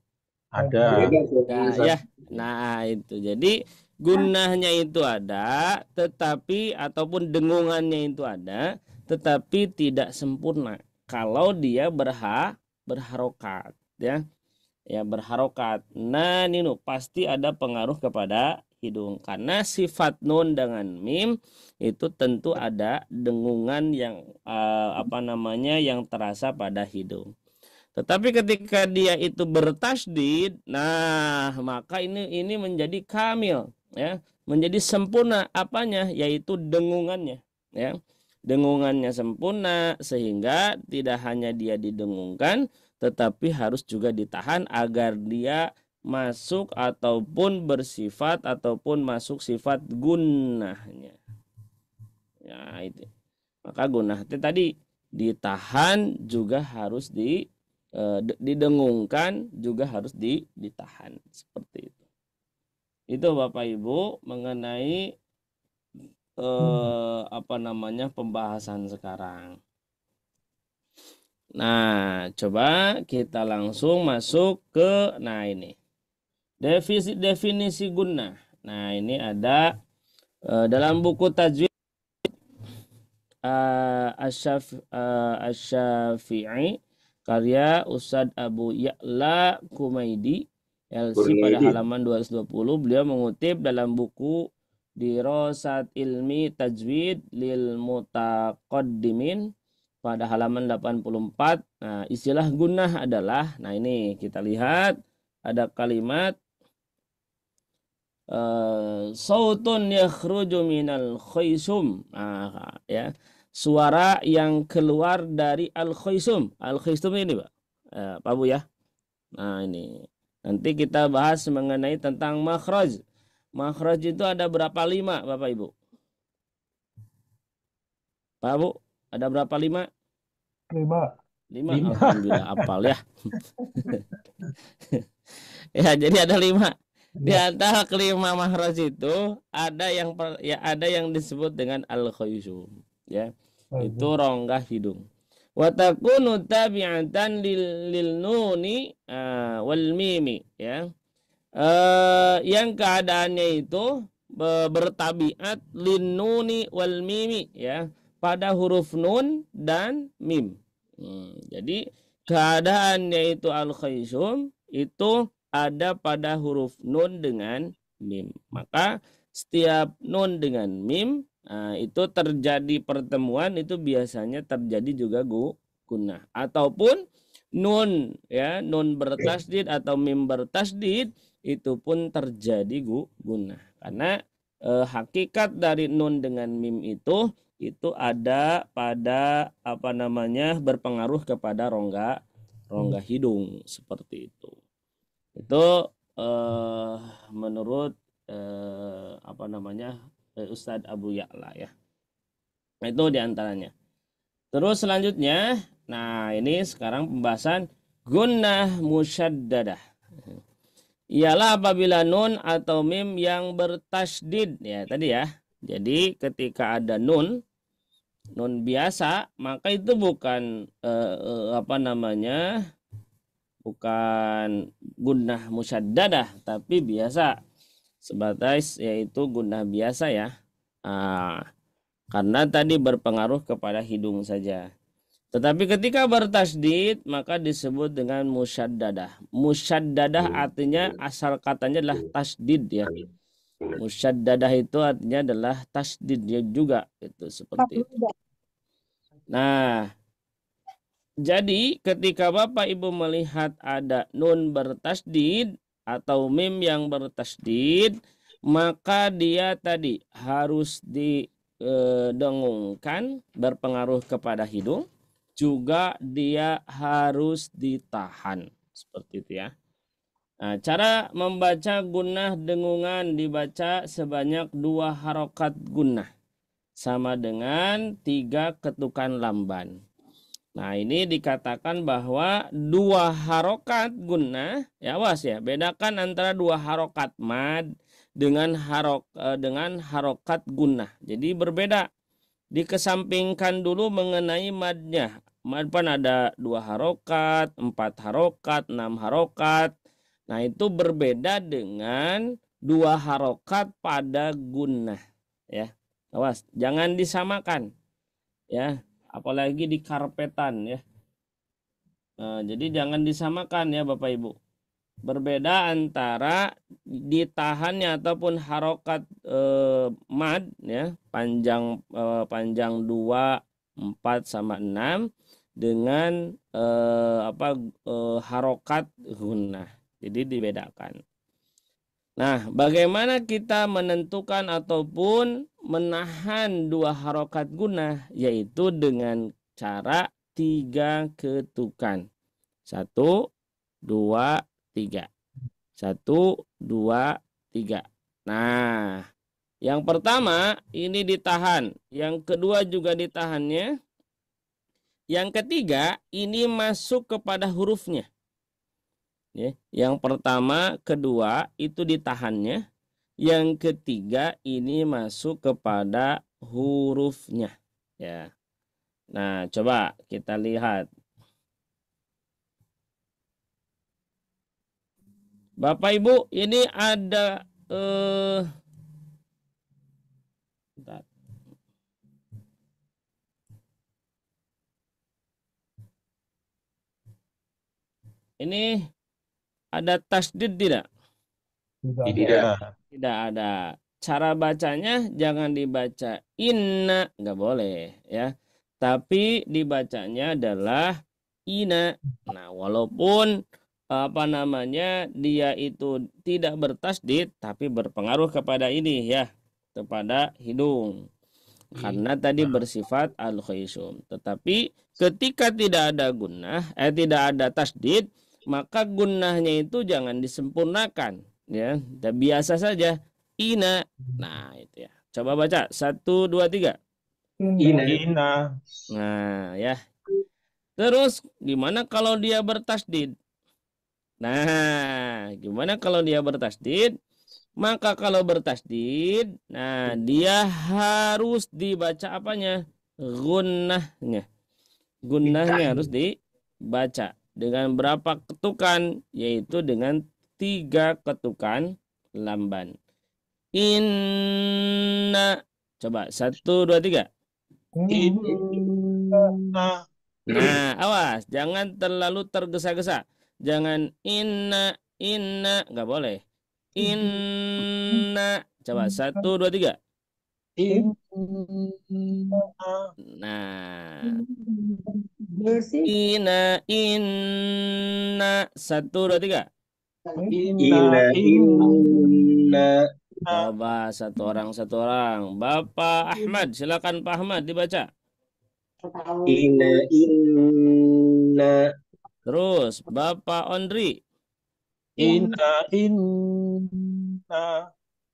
Ada. Nah, ya. Nah, itu. Jadi gunahnya itu ada, tetapi ataupun dengungannya itu ada, tetapi tidak sempurna. Kalau dia berharokat, ya. Ya berharokat. Nah, ninu pasti ada pengaruh kepada hidung karena sifat nun dengan mim itu tentu ada dengungan yang yang terasa pada hidung. Tetapi ketika dia itu bertasdid, nah maka ini menjadi kamil, ya, menjadi sempurna apanya, yaitu dengungannya, ya. Dengungannya sempurna sehingga tidak hanya dia didengungkan, tetapi harus juga ditahan agar dia masuk ataupun bersifat ataupun masuk sifat gunnahnya. Ya itu. Maka gunnah itu tadi ditahan juga harus didengungkan juga harus ditahan seperti itu. Itu Bapak Ibu mengenai pembahasan sekarang. Nah, coba kita langsung masuk ke ini. Definisi gunnah. Nah, ini ada dalam buku tajwid Asy-Syafi'i karya Ustadz Abu Ya'la Kumaidi LC pada halaman 220, beliau mengutip dalam buku Dirasat Ilmi Tajwid lil Mutaqaddimin pada halaman 84. Nah, istilah gunnah adalah, nah ini kita lihat ada kalimat sautun yakhruju minal khaysum. Nah, ya, suara yang keluar dari al-khaysum. Al-khaysum ini, Pak. Pak Bu ya. Nah, ini. Nanti kita bahas mengenai tentang makhraj. Makhraj itu ada berapa 5, Bapak Ibu? Pak Bu, ada berapa 5? 5. Alhamdulillah apal ya. Ya, jadi ada 5. Di antara kelima makhraj itu ada yang disebut dengan al-khaysum, ya. Itu rongga hidung. Wa takunu tabi'atan lil nuni wal mimi, ya. Yang keadaannya itu bertabiat lin nuni wal mimi, ya, pada huruf nun dan mim. Jadi keadaannya itu al-khaysum itu ada pada huruf nun dengan mim. Maka setiap nun dengan mim itu terjadi pertemuan, itu biasanya terjadi juga gunnah. Ataupun nun, ya, nun bertasdid atau mim bertasdid itu pun terjadi gunnah. Karena hakikat dari nun dengan mim itu itu ada pada apa namanya berpengaruh kepada rongga hidung seperti itu. Itu menurut apa namanya Ustadz Abu Ya'la ya. Itu diantaranya. Terus selanjutnya, nah ini sekarang pembahasan gunnah musyaddadah. Ialah apabila nun atau mim yang bertasydid ya tadi ya. Jadi ketika ada nun biasa, maka itu bukan apa namanya? Bukan gunnah musyaddadah, tapi biasa. Sebatas yaitu gunnah biasa ya. Karena tadi berpengaruh kepada hidung saja. Tetapi ketika bertasydid maka disebut dengan musyaddadah. Musyaddadah artinya asal katanya adalah tasydid ya. Musyaddadah itu artinya adalah tasydid juga itu seperti itu. Nah, jadi ketika Bapak Ibu melihat ada nun bertasydid atau mim yang bertasydid, maka dia tadi harus didengungkan berpengaruh kepada hidung, juga dia harus ditahan seperti itu ya. Nah, cara membaca gunnah dengungan dibaca sebanyak 2 harokat gunnah sama dengan 3 ketukan lamban. Nah ini dikatakan bahwa 2 harokat gunnah, ya awas ya, bedakan antara 2 harokat mad dengan harokat gunnah. Jadi berbeda. Dikesampingkan dulu mengenai madnya. Mad pan ada 2 harokat, 4 harokat, 6 harokat. Nah itu berbeda dengan 2 harokat pada gunnah. Ya, awas, jangan disamakan. Ya. Apalagi di karpetan ya. Nah, jadi jangan disamakan ya Bapak Ibu. Berbeda antara ditahannya ataupun harokat mad ya, panjang 2, 4 sama 6 dengan harokat gunnah. Jadi dibedakan. Nah, bagaimana kita menentukan ataupun menahan 2 harokat gunnah? Yaitu dengan cara 3 ketukan. 1, 2, 3. 1, 2, 3. Nah, yang pertama ini ditahan. Yang kedua juga ditahannya. Yang ketiga ini masuk kepada hurufnya. Ya, yang pertama, kedua itu ditahannya. Yang ketiga ini masuk kepada hurufnya. Ya. Nah, coba kita lihat. Bapak Ibu, ini ada bentar. Ini ada tasydid tidak? Tidak ada. Cara bacanya jangan dibaca inna, nggak boleh ya. Tapi dibacanya adalah ina. Nah, walaupun apa namanya dia itu tidak bertasydid tapi berpengaruh kepada ini ya, kepada hidung. Karena tadi bersifat al-khaysum. Tetapi ketika tidak ada gunnah, tidak ada tasydid, maka gunnahnya itu jangan disempurnakan ya. Dan biasa saja ina. Nah, itu ya. Coba baca 1, 2, 3. Ina. Nah, ya. Terus gimana kalau dia bertasydid? Nah, gimana kalau dia bertasydid? Maka kalau bertasydid, nah dia harus dibaca apanya? Gunnahnya. Gunnahnya harus dibaca. Dengan berapa ketukan? Yaitu dengan 3 ketukan lamban. Inna. Coba 1, 2, 3. Inna. Nah, awas. Jangan terlalu tergesa-gesa. Jangan inna. Nggak boleh. Inna. Coba 1, 2, 3. Nah. Inna. 1, 2, 3. Inna. Coba satu orang. Bapak Ahmad, silakan Pak Ahmad dibaca. Ina, inna, Terus Bapak Ondri. inna,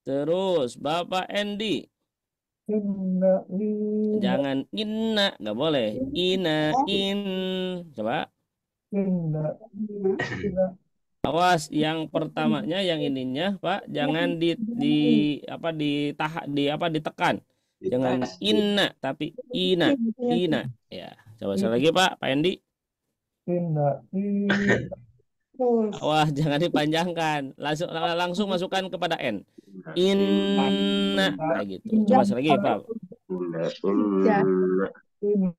Terus Bapak Endi. Inna, inna, Jangan inna, nggak boleh. Ina, in. Coba. inna, inna, Awas yang pertamanya yang ininya, Pak, jangan apa ditekan. di Jangan tasdid. inna tapi ina. Ina. Ya, coba sekali lagi Pak Endi. inna, inna, Awas jangan dipanjangkan. Langsung masukkan kepada n. Inna, Inna inna, kayak gitu. Coba sekali lagi Pak. inna, inna,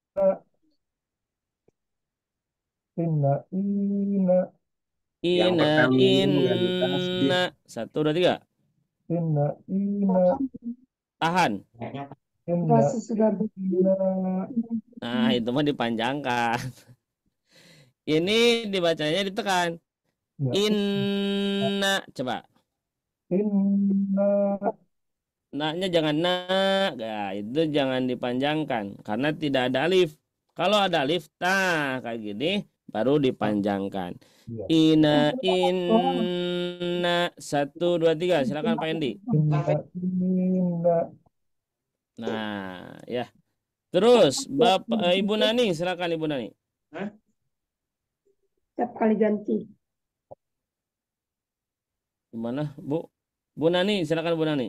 inna, inna, inna, yang Ina, pertama yang di tasdid. inna. 1, 2, 3. inna, inna, Tahan. inna, sudah inna, Nah, itu mah dipanjangkan. Ini dibacanya ditekan. ya, Inna. Coba. inna, Naknya jangan nak. Nah, itu jangan dipanjangkan. Karena tidak ada alif. Kalau ada alif, nah kayak gini, baru dipanjangkan. ya, Ina, inna. 1, 2, 3. Silakan Pak Endi. inna, inna, Nah, ya. Terus, Ibu Nani. Silakan Ibu Nani. setiap kali ganti. Gimana, Bu? Bu Nani, silakan Bu Nani.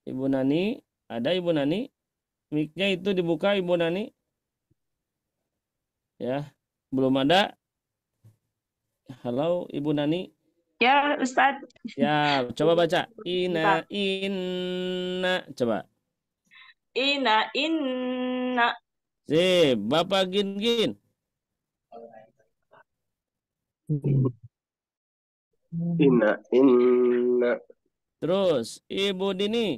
Ibu Nani, ada Ibu Nani? Mic-nya itu dibuka Ibu Nani. Ya, belum ada. Halo Ibu Nani. Ya, Ustadz. Ya, coba baca. Ina, inna. Coba. Ina, inna. Sip, Bapak Gin. Inna, inna, Terus, Ibu Dini.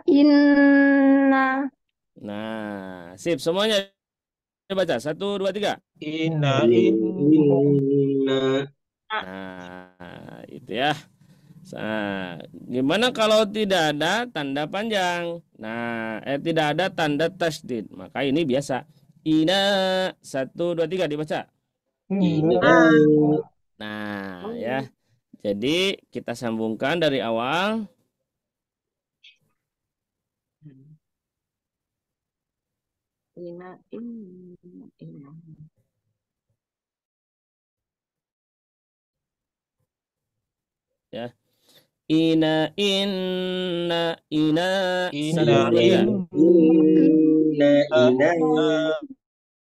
Inna. Nah, sip. Semuanya baca. 1, 2, 3. inna, inna. Nah, itu ya. Nah, gimana kalau tidak ada tanda panjang? Nah, tidak ada tanda tasdid. Maka ini biasa. Ina. 1, 2, 3 dibaca. Inna. Nah, ya. Jadi kita sambungkan dari awal. Ina, inna. Ya. Ina, inna, ina. inna, 1, 2, 3. Inna, inna.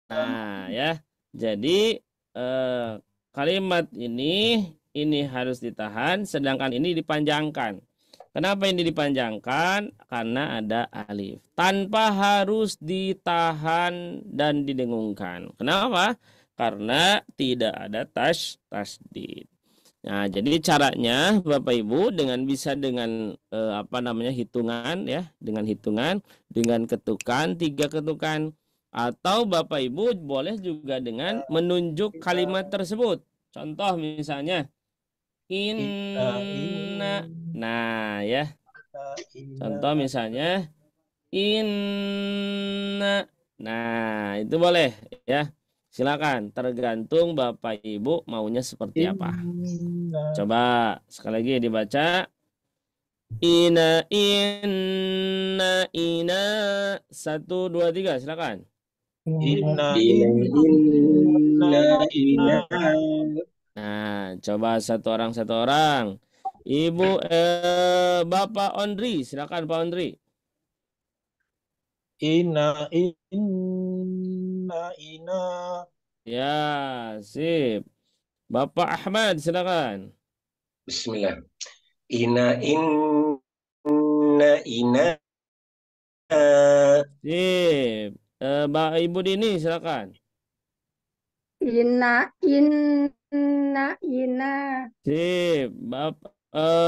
Nah, ya. Jadi kalimat ini harus ditahan, sedangkan ini dipanjangkan. Kenapa ini dipanjangkan? Karena ada alif. Tanpa harus ditahan dan didengungkan. Kenapa? Karena tidak ada tasdid. Nah, jadi caranya Bapak Ibu bisa dengan hitungan ya, dengan ketukan 3 ketukan, atau Bapak Ibu boleh juga dengan menunjuk kalimat tersebut. Contoh misalnya inna. Nah, ya. Contoh misalnya inna. Nah, itu boleh ya. Silakan, tergantung Bapak Ibu maunya seperti apa. Coba sekali lagi dibaca. Ina, inna, ina. 1, 2, 3, silakan. inna, Inna, inna. Nah, coba satu orang. Ibu, Bapak Ondri, silakan Pak Ondri. inna, inna. Ya, sip. Bapak Ahmad, silakan. Bismillah. Inna, inna. Sip. Ibu Dini, silakan. Inna. Sip.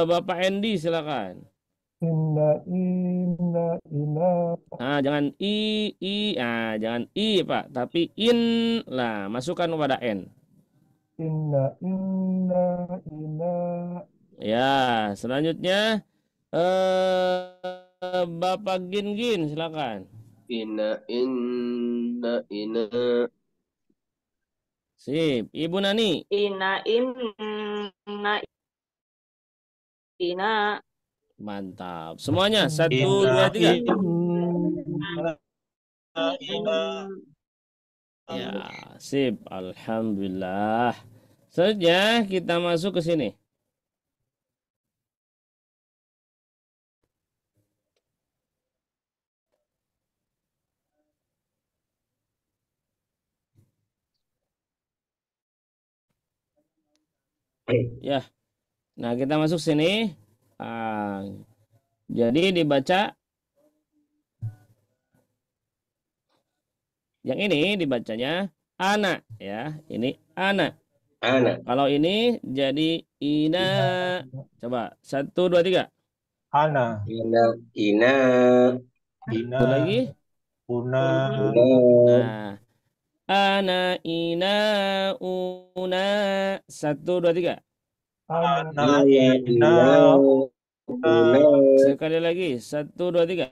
Bapak Endi, silakan. ina. Nah, jangan jangan Pak, tapi in lah, masukkan kepada n. Ina. Ya, selanjutnya Bapak Gin, silakan. Ina. Sip, Ibu Nani. inna ina Mantap. Semuanya, satu, inna dua, tiga. inna ina. Ya, sip. Alhamdulillah. Selanjutnya kita masuk ke sini. Ya, nah kita masuk sini. Jadi dibaca yang ini dibacanya anak ya. Ini anak. Anak. Kalau ini jadi ina. Coba satu dua tiga. Ana. Ina. Ina. Satu lagi. Una. Nah, ana ina una. Satu dua tiga. Ana ina. Una. Sekali lagi. Satu dua tiga.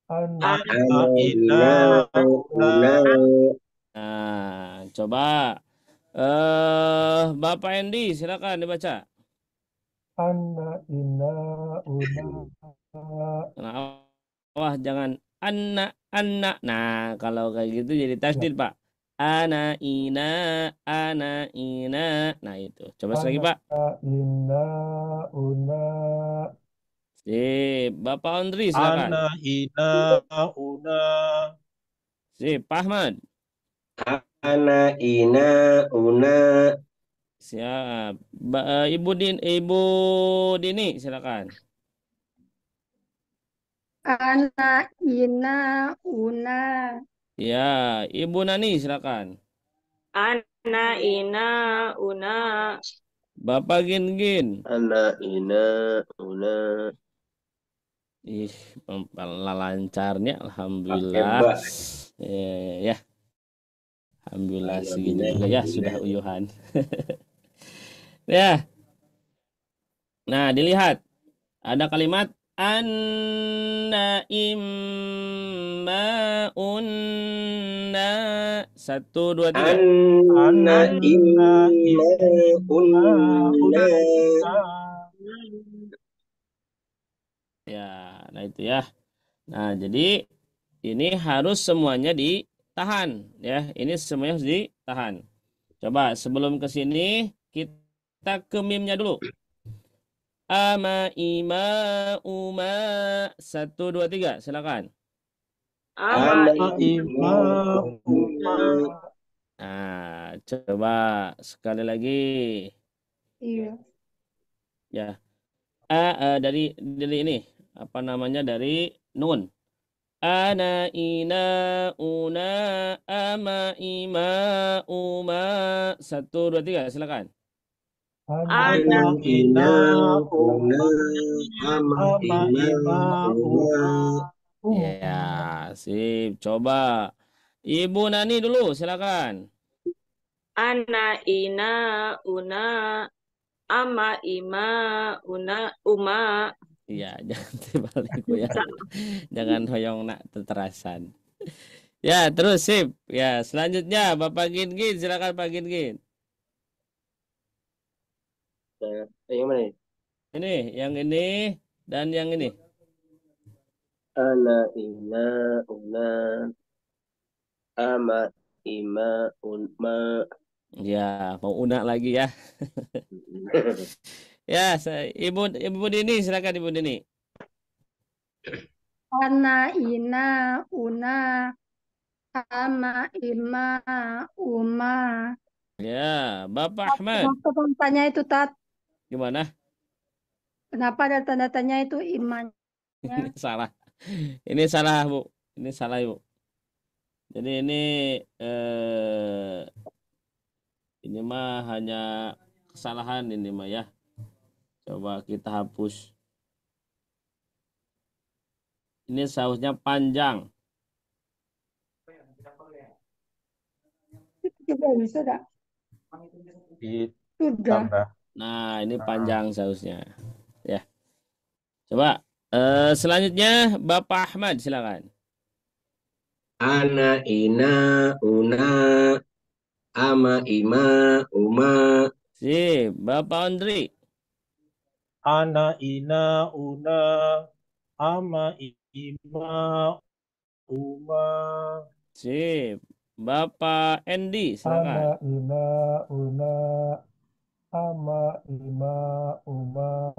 Ana ina. Una. Nah, coba Bapak Endi silakan dibaca. Ina. Una. Nah, wah jangan anak. Nah, kalau kayak gitu jadi tasdid, Pak. Ana ina. Nah, itu. Coba sekali lagi, Pak. Ina. Una. Sip, Bapak Ondri silakan. Ana ina. Una. Sip, Pak Ahmad. Ana. Ina. Una. Siap. Ibu Dini silakan. Ana, ina, una. Ya, Ibu Nani silakan. ana ina una Bapak Gin. Ana. Ina. Una. Ih, lancarnya alhamdulillah. Hebat. Ya, alhamdulillah segini Alhamdulillah. juga ya sudah uyuhan. Ya. Nah, dilihat. Ada kalimat anna imma unna. Satu, dua, tiga. Anna. Inna. Unna. Ya, nah itu ya. Nah, jadi ini harus semuanya ditahan ya. Ini semuanya harus ditahan. Coba sebelum ke sini kita ke mimnya dulu. Ama ima uma. Satu dua tiga silakan. ama Ima. Uma. Nah, coba sekali lagi Iya. ya. Dari ini apa namanya dari nun. Ana ina una ama ima uma. Satu dua tiga silakan. ana Ina. Una. Ama. Ama ima. Una. Ya, sip. Coba Ibu Nani dulu silakan. ana ina una ama ima uma Iya, jangan terbalik ya. Jangan hoyong nak teterasan. Ya, terus sip. Ya, selanjutnya Bapak Gin silakan Pak Gin. Yang mana? Ini, yang ini dan yang ini. Ana. Ina. Una. Ama. Ima. Unma. Ya, mau unak lagi ya. Ya, Ibu Dini silakan Ibu Dini. Ana, ina, una. Ama, ima, uma. Ya, Bapak Ahmad. Kenapa tanda tanya itu, Tat? Gimana? Kenapa ada tanda tanya itu imannya? Ini salah. Ini salah, Bu. Ini salah, Bu. Jadi ini mah hanya kesalahan ini mah ya. Coba kita hapus. Ini sausnya panjang. Coba bisa tak? Sudah. Ditambah. Nah, ini panjang sausnya. Ya. Coba selanjutnya Bapak Ahmad silakan. Ana, ina, una, ama, ima, uma. Sip, Bapak Ondri. Ana, ina, una, ama, ima, uma. Sip. Bapak Endi Ana, silakan. ina, una, ama, ima, uma.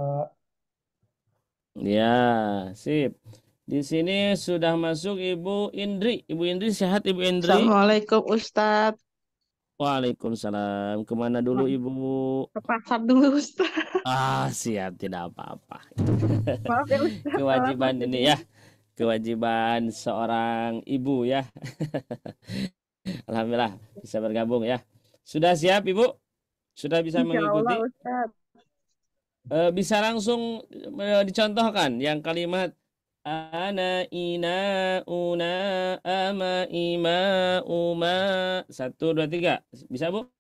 Ya, sip. Di sini sudah masuk Ibu Indri. Ibu Indri sehat Ibu Indri? Assalamualaikum Ustadz. Waalaikumsalam. Kemana dulu Ibu? Ke pasar dulu Ustadz. Ah, siap, tidak apa-apa. Maaf ya Ustadz. Kewajiban ini ya. Kewajiban seorang ibu ya. Alhamdulillah bisa bergabung ya. Sudah siap Ibu? Sudah bisa Insya mengikuti? Allah Ustadz. Bisa langsung dicontohkan yang kalimat ana, ina, una, ama, ima, uma. 1, 2, 3. Bisa Bu?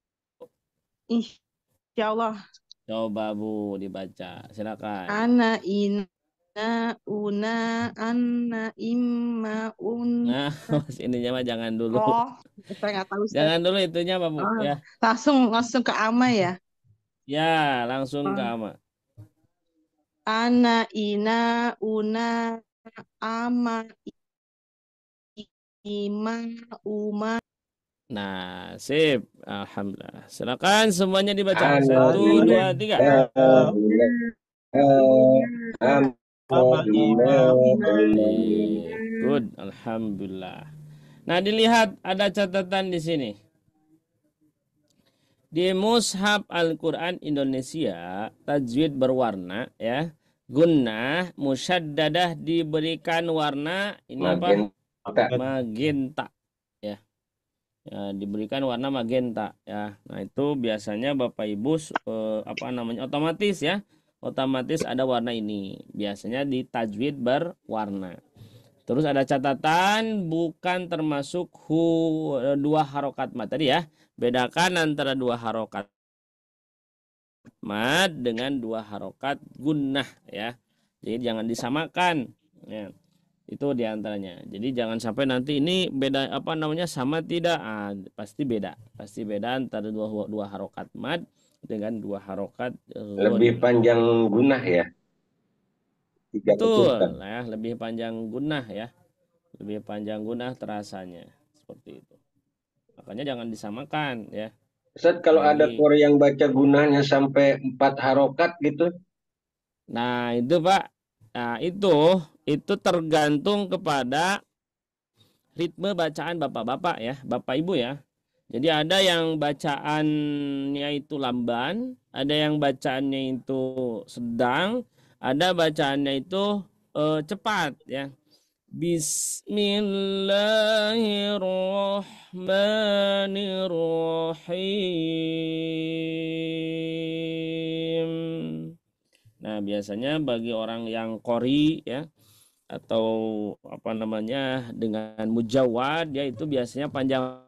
Insya Allah. Coba Bu dibaca. Silakan. Ana, ina, una, anna, imma, Nah, ininya mah jangan dulu. Oh, saya nggak tahu Ustadz. Jangan dulu itunya Pak Bu ya. Langsung ke ama ya. Ya, langsung ke ama. Ana, ina, una, ama, ima, uma. Nah, sip. Alhamdulillah. Silakan semuanya dibaca. Ana, 1, 2, 3. ama, ima, Good. Alhamdulillah. Nah, dilihat ada catatan di sini. Di Mushaf Al-Quran Indonesia, tajwid berwarna ya. Gunnah musyaddadah diberikan warna ini apa? Magenta ya. Ya, diberikan warna magenta ya. Nah, itu biasanya Bapak Ibu otomatis ya. Otomatis ada warna ini. Biasanya di tajwid berwarna. Terus ada catatan bukan termasuk dua harokat mad tadi ya. Bedakan antara dua harokat mad dengan dua harokat gunnah ya. Jadi jangan disamakan ya. Itu diantaranya. Jadi jangan sampai nanti ini beda sama tidak. Pasti beda. Pasti beda antara dua harokat mad dengan dua harokat lebih panjang gunnah ya. Betul ya, lebih panjang gunnah ya. Lebih panjang gunnah terasanya seperti itu. Makanya jangan disamakan ya. Ustaz, kalau ada qori yang baca gunnahnya sampai 4 harokat gitu. Nah, itu Pak. Nah, itu tergantung kepada ritme bacaan Bapak-bapak ya, Bapak Ibu ya. Jadi ada yang bacaannya itu lamban, ada yang bacaannya itu sedang, ada bacaannya itu cepat ya. Bismillahirrahmanirrahim. Nah, biasanya bagi orang yang qori ya atau dengan mujawad ya itu biasanya panjang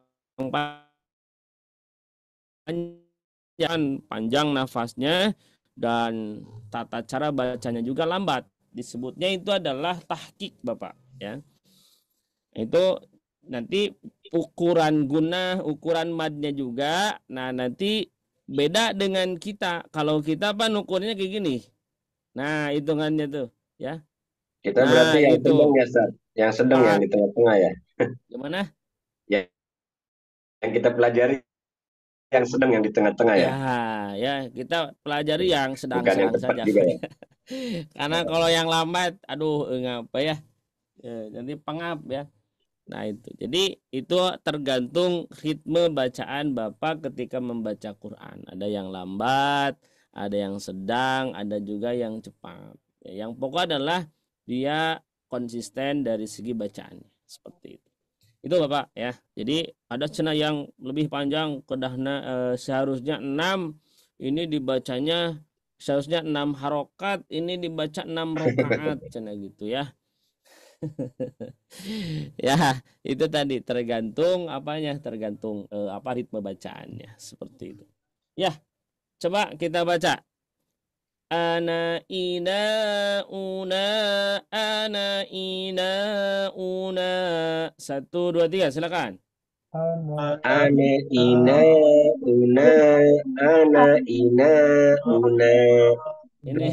nafasnya dan tata cara bacanya juga lambat. Disebutnya itu adalah tahqiq Bapak ya. Itu nanti ukuran gunnah, ukuran madnya juga. Nah, nanti beda dengan kita. Kalau kita ukurnya kayak gini. Nah, hitungannya tuh ya. Kita berarti yang itu. sedang ya, Ustaz. Yang sedang yang di tengah-tengah ya. Gimana? Ya. Yang kita pelajari yang sedang yang di tengah-tengah ya. Ya, kita pelajari yang sedang-sedang saja. Juga, ya. Karena kalau yang lambat, aduh, ngapa ya? Nanti pengap ya. Nah, itu. Jadi itu tergantung ritme bacaan Bapak ketika membaca Quran. Ada yang lambat, ada yang sedang, ada juga yang cepat. Yang pokok adalah dia konsisten dari segi bacaannya. Seperti itu. Itu Bapak ya. Jadi ada cena yang lebih panjang kedahna seharusnya 6, ini dibacanya seharusnya 6 harokat, ini dibaca 6 rakaat cena gitu ya. Ya, itu tadi tergantung apanya, tergantung apa ritme bacaannya seperti itu. Ya, coba kita baca. Ana ina una, ana ina una. 1, 2, 3, silakan. Ana Ana ina una, ana ina una. Ini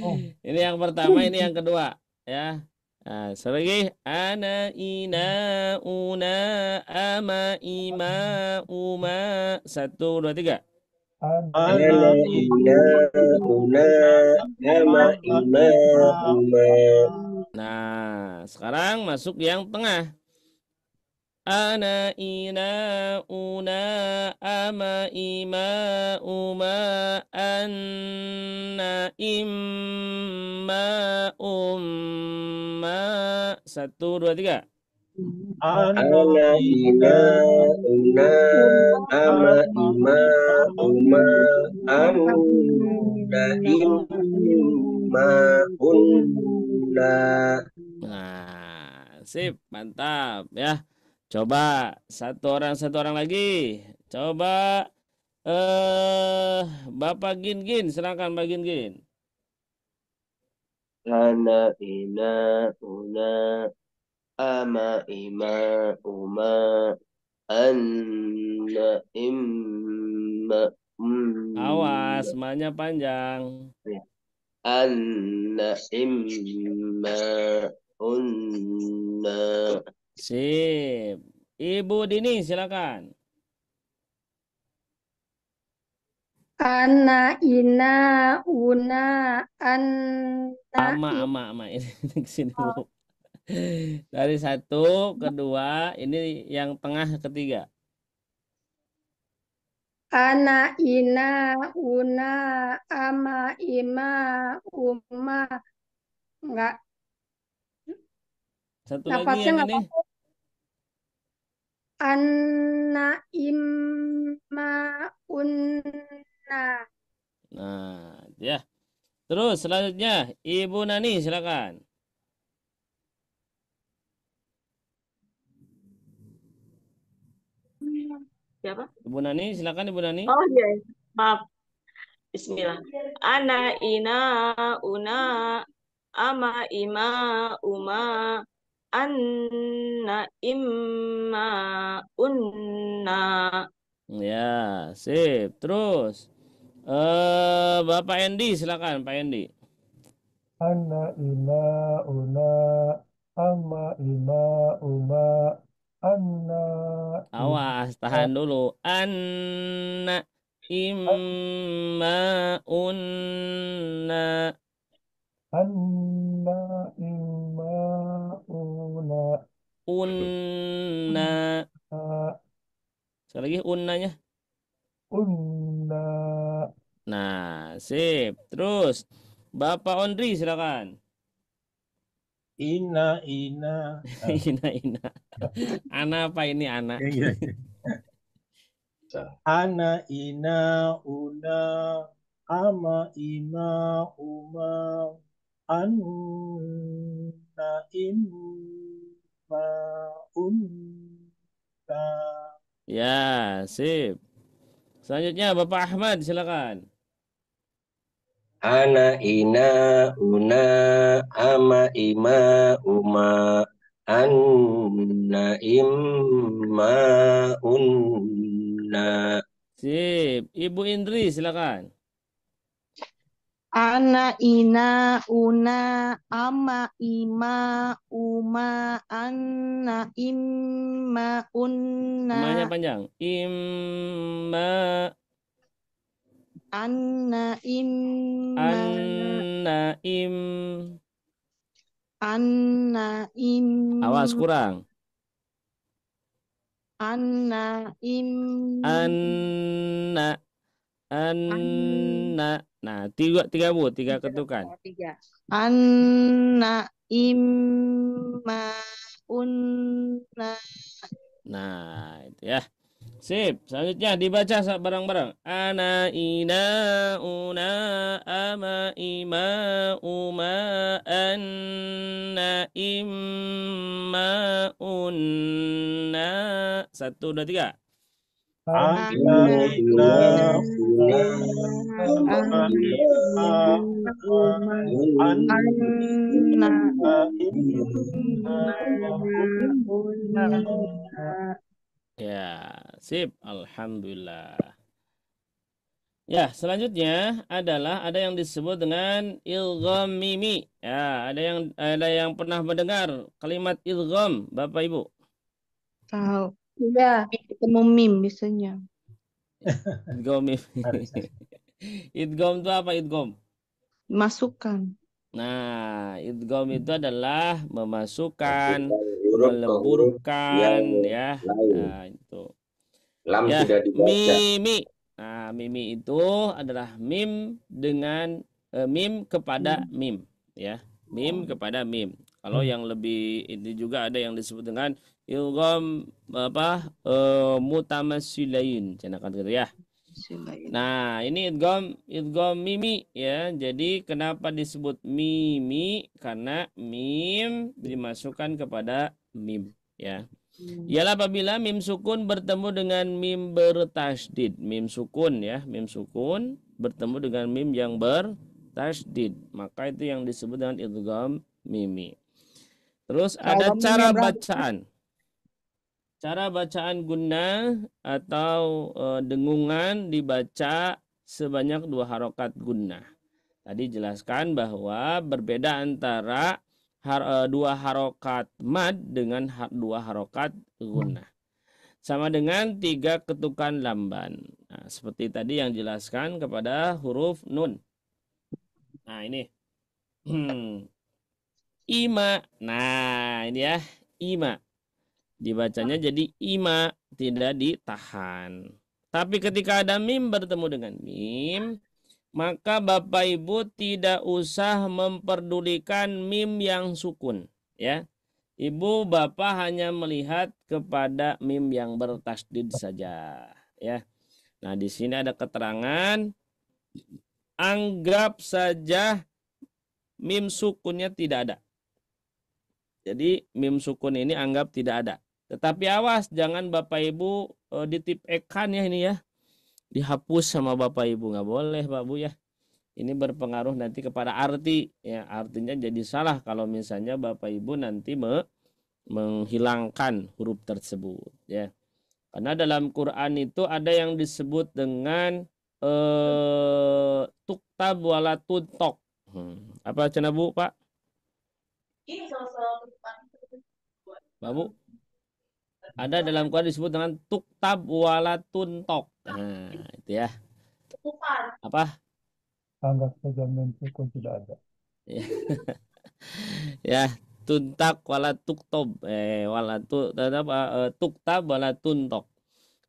oh ini yang pertama, ini yang kedua, ya. Nah, lagi ana ina una ama ima uma. 1, 2, 3. ana Ana ina una, ama ima uma. Nah, sekarang masuk yang tengah. Ana ina una ama ima uma anna imma umma. 1, 2, 3. Ana ina una, ama ima uma anna imma unna. Nah, sip, mantap ya. Coba satu orang lagi. Coba Bapak Gin, silakan Mbak Gin. Ana ina una, ama ima uma anna imma Awas, semuanya panjang. anna imma unna. Sip. Ibu Dini, silakan. Ana, ina, una, anna, Ama. Ini kesini dulu. Dari 1, kedua, ini yang tengah ketiga. ana, ina, una, ama, ima, uma. Enggak, Satu lagi napasnya yang nggak ini. apa-apa. Anna, imma, unna. Nah, ya. Terus selanjutnya Ibu Nani, silakan. Siapa? Ibu Nani, silakan Ibu Nani. Oh iya, maaf. Bismillah. Ana ina una ama ima uma anna imma unna. Ya, sip. Terus Bapak Endi, silakan Pak Endi. ana ina una, ama ima uma anna Awas, tahan dulu. Anna imma unna. anna ima una Unna. Sekali lagi unnanya. unna Nah, sip. Terus Bapak Ondri, silakan. Ina. Ina. Ana apa ini anak? Iya. Ana ina una ama ima uma anna imma unna. Ya, sip. Selanjutnya Bapak Ahmad, silakan. Ana ina una, ama ima uma anna imma unna. Sip. Ibu Indri, silakan. Ana, ina, una, ama, ima, uma, anna, imma, Imanya unna, panjang. Imma, anna, imma, anna, anna, Awas kurang. anna, Anna, anna. Nah, tiga Bu, tiga ketukan. anna, imma, unna. Nah, itu ya. Sip. Selanjutnya dibaca bareng-bareng. Ana ina una ama ima uma anna imma unna. 1, 2, 3. Ana Inna ina una una anna Ya, sip. Alhamdulillah. Ya, selanjutnya adalah ada yang disebut dengan idgham mimi. Ya, ada yang pernah mendengar kalimat idgham, Bapak Ibu? Tahu. Iya. Ketemu mim biasanya. Idgham mimi. harus. Idgham itu apa idgham? Masukkan. Nah, idgham itu adalah memasukkan, huruf ke huruf yang meleburkan, ya. lain. Nah, itu. Lam Ya, tidak dibaca. mimi. Nah, mimi itu adalah mim dengan mim kepada mim, ya. Mim kepada mim. Kalau yang lebih ini juga ada yang disebut dengan idgham mutamatsilain, cenakan gitu ya. Nah, ini idgham mimi ya. Jadi kenapa disebut mimi? Karena mim dimasukkan kepada mim, ya. Ialah apabila mim sukun bertemu dengan mim bertasydid. Mim sukun ya, mim sukun bertemu dengan mim yang bertasydid. Maka itu yang disebut dengan idgham mimi. Terus ada Kalau cara mimnya berapa? bacaan. Cara bacaan gunnah atau dengungan dibaca sebanyak 2 harokat gunnah. Tadi jelaskan bahwa berbeda antara 2 harokat mad dengan 2 harokat gunnah. Sama dengan 3 ketukan lamban. Nah, seperti tadi yang jelaskan kepada huruf nun. Nah, ini. Ima. Nah, ini ya. Ima. Dibacanya jadi ima, tidak ditahan. Tapi ketika ada mim bertemu dengan mim, maka Bapak Ibu tidak usah memperdulikan mim yang sukun, ya. Ibu Bapak hanya melihat kepada mim yang bertasdid saja, ya. Nah, di sini ada keterangan, anggap saja mim sukunnya tidak ada. Jadi mim sukun ini anggap tidak ada. Tetapi awas, jangan Bapak Ibu ditipekan ya ini ya. Dihapus sama Bapak Ibu, nggak boleh Pak Bu ya. Ini berpengaruh nanti kepada arti, ya. Artinya jadi salah kalau misalnya Bapak Ibu nanti menghilangkan huruf tersebut, ya. Karena dalam Quran itu ada yang disebut dengan tuktab wala tuntok. Apa cina Bu Pak? Pak Bu? Ada dalam Quran disebut dengan tuktab wala tuntok. Nah, itu ya. Apa? Anggap saja mim sukun tidak ada. Ya, tuntak wala tuktob. Tuktab wala tuntok.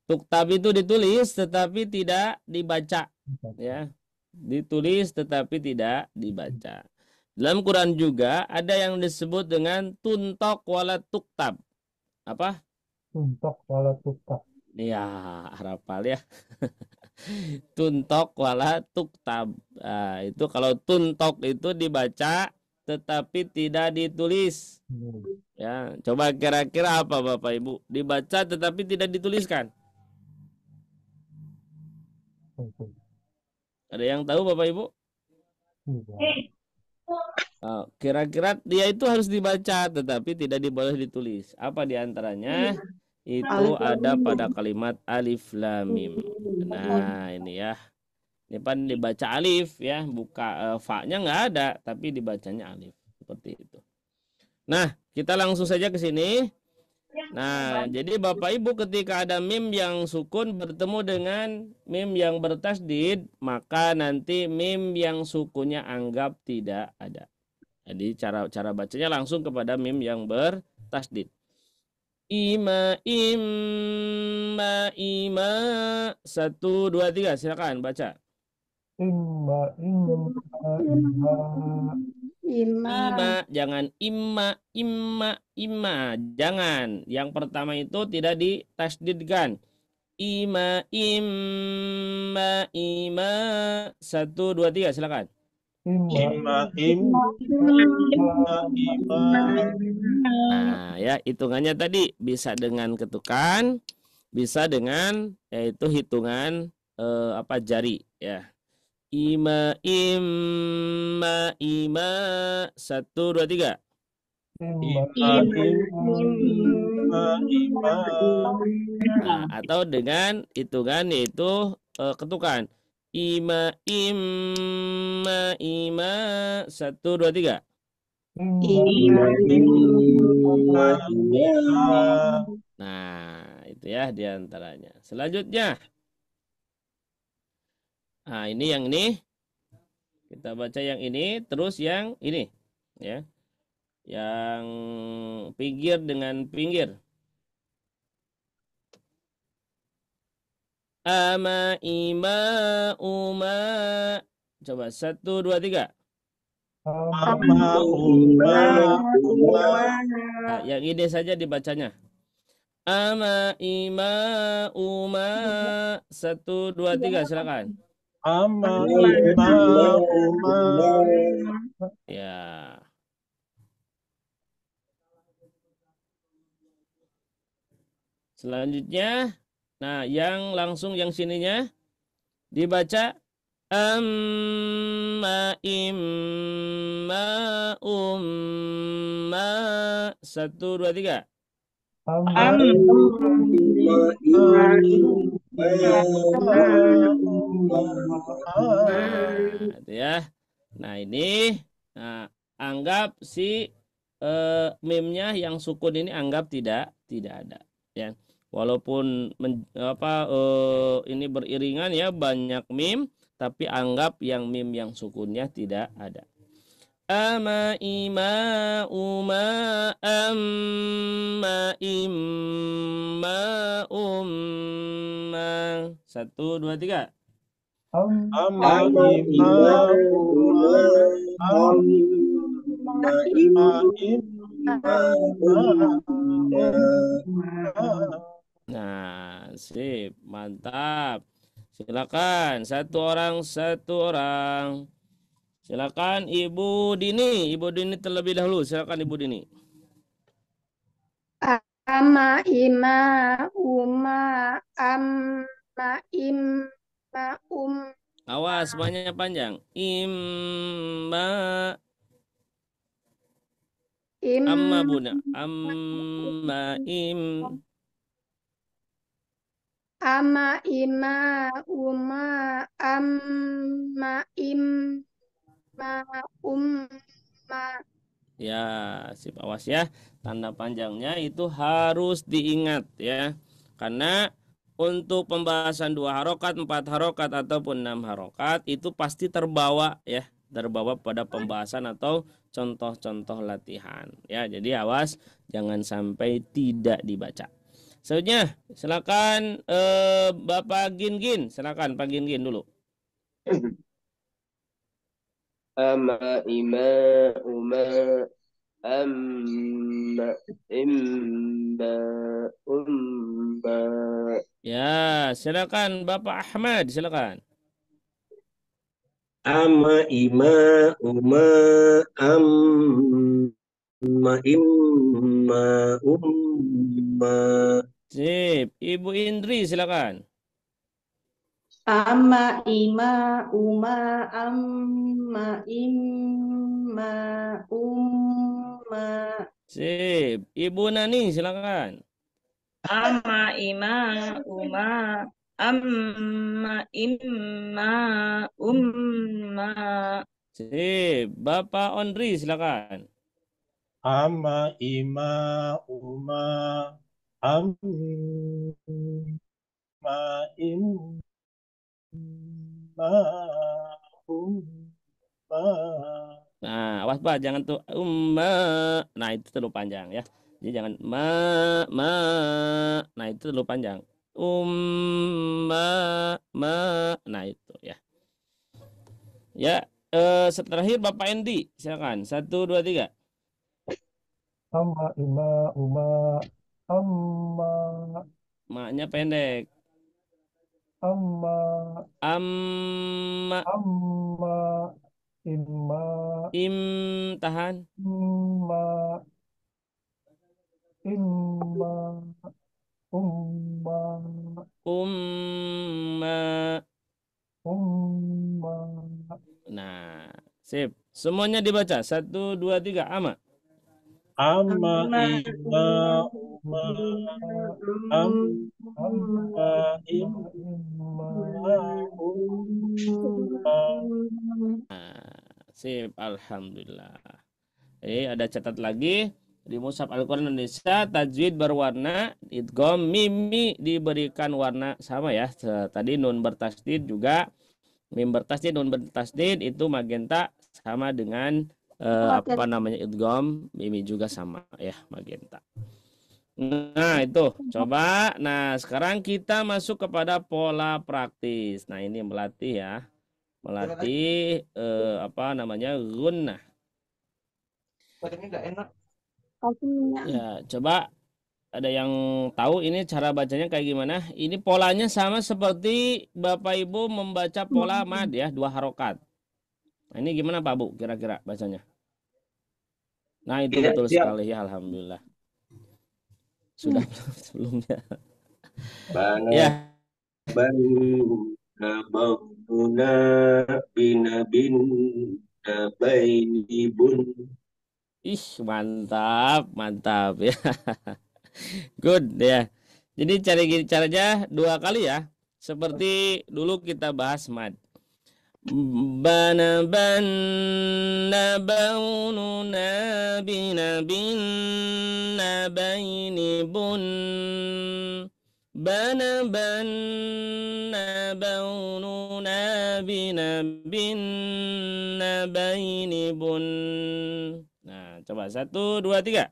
Tuktab itu ditulis tetapi tidak dibaca, ya. Ditulis tetapi tidak dibaca. Dalam Quran juga ada yang disebut dengan tuntok wala tuktab. Apa? Tuntok wala tuktak. Ya, hafal ya. Tuntok wala tuktab. Nah, itu kalau tuntok itu dibaca tetapi tidak ditulis. Ya, coba kira-kira apa Bapak Ibu? Dibaca tetapi tidak dituliskan. Ada yang tahu Bapak Ibu? Kira-kira dia itu harus dibaca tetapi tidak boleh ditulis. Apa diantaranya? Itu ada pada kalimat alif lam mim. Nah, ini ya. Ini kan dibaca alif ya, fa-nya nggak ada tapi dibacanya alif. Seperti itu. Nah, kita langsung saja ke sini. Nah, jadi Bapak Ibu ketika ada mim yang sukun bertemu dengan mim yang bertasdid, maka nanti mim yang sukunnya anggap tidak ada. Jadi cara bacanya langsung kepada mim yang bertasdid. Ima, 1, 2, 3, silakan baca. Imma. Jangan imma, jangan. Yang pertama itu tidak ditasdidkan. Ima, imma, ima. 1, 2, 3, silakan. Imma, Ima, ima. Nah, ya hitungannya tadi bisa dengan ketukan, bisa dengan yaitu hitungan jari ya. Ima, imma, ima. 1, 2, 3. imma, Ima. Nah, atau dengan hitungan yaitu ketukan. Ima, imma, ima. 1, 2, 3. imma, Nah, itu ya diantaranya. Selanjutnya, nah ini yang ini. Kita baca yang ini, terus yang ini. Ya, yang pinggir dengan pinggir. Ama, ima, uma. Coba 1, 2, 3. Ama, uma, uma. Nah, yang ini saja dibacanya. Ama, ima, uma. 1, 2, 3, silakan. Ama, ima, uma. Ya. Selanjutnya, nah yang langsung yang sininya dibaca amma, imma, umma. 1, 2, 3. amma, Nah, itu ya. Nah, ini anggap si meme-nya yang sukun ini anggap tidak ada ya. Walaupun ini beriringan ya banyak meme, tapi anggap yang meme yang sukunnya tidak ada. Ama, ima, uma, amma, imma, umma. 1, 2, 3. Ama, ima, uma. Amma, ima, Nah, sip, mantap. Silakan satu orang. Silakan Ibu Dini. Ibu Dini terlebih dahulu. Silakan Ibu Dini. Ama, ima, uma, amma, imma, Awas, semuanya panjang. Imma, amma bunda. Amma, ama, ima, uma, amma, imma, umma. Ya, sip, awas ya. Tanda panjangnya itu harus diingat ya. Karena untuk pembahasan 2 harokat, 4 harokat ataupun 6 harokat itu pasti terbawa ya, terbawa pada pembahasan atau contoh-contoh latihan ya. Jadi awas jangan sampai tidak dibaca. Selanjutnya silakan Bapak Gin, silakan Pak Gin dulu. Ama, ima, uma, amma, imma, umma. Ya, silakan Bapak Ahmad, silakan. Ama, ima, uma, amma, imma, umma. Sip, Ibu Indri silakan. Ama, ima, uma, amma, imma, umma. Sip, Ibu Nani silakan. Ama, ima, uma, amma, imma, umma. Sip, Bapak Ondri silakan. Ama, ima, uma, amma, imma, umma. Nah, awas Pak, jangan tuh Nah, itu terlalu panjang ya. Jadi jangan ma. Nah, itu terlalu panjang. Ma. Nah, itu ya. Ya, terakhir Bapak Endi, silakan. 1, 2, 3. amma, ima, uma, amma, Maknya pendek. amma Amma amma imma im tahan. imma imma umma Umma. umma Nah, sip. Semuanya dibaca. 1, 2, 3. Ama. Amma Amma ima uma amma amma imma umma. Nah, sip. Alhamdulillah. Ada catat lagi. Di Mushaf Al-Quran Indonesia, tajwid berwarna idgham mimi diberikan warna sama ya. Tadi nun bertasdid juga. Mim bertasdid, nun bertasdid itu magenta sama dengan apa namanya idgham, mimi juga sama ya magenta. Nah, itu coba. Nah, sekarang kita masuk kepada pola praktis. Nah, ini melatih ya. Melatih apa namanya? Gunnah. Ya, coba ada yang tahu ini cara bacanya kayak gimana? Ini polanya sama seperti Bapak Ibu membaca pola mad ya, 2 harokat. Nah, ini gimana Pak Bu kira-kira bacanya? Nah, itu Iya, betul siap. sekali ya, alhamdulillah. Sudah sebelumnya. Bana Ya, mauna binabin nabainibun. ih mantap, mantap ya. Good ya. Jadi caranya 2 kali ya. Seperti dulu kita bahas mad. Bana banna baununa binabin nabaini bun. Bana banna baununa binabin nabaini bun. Nah, coba 1, 2, 3.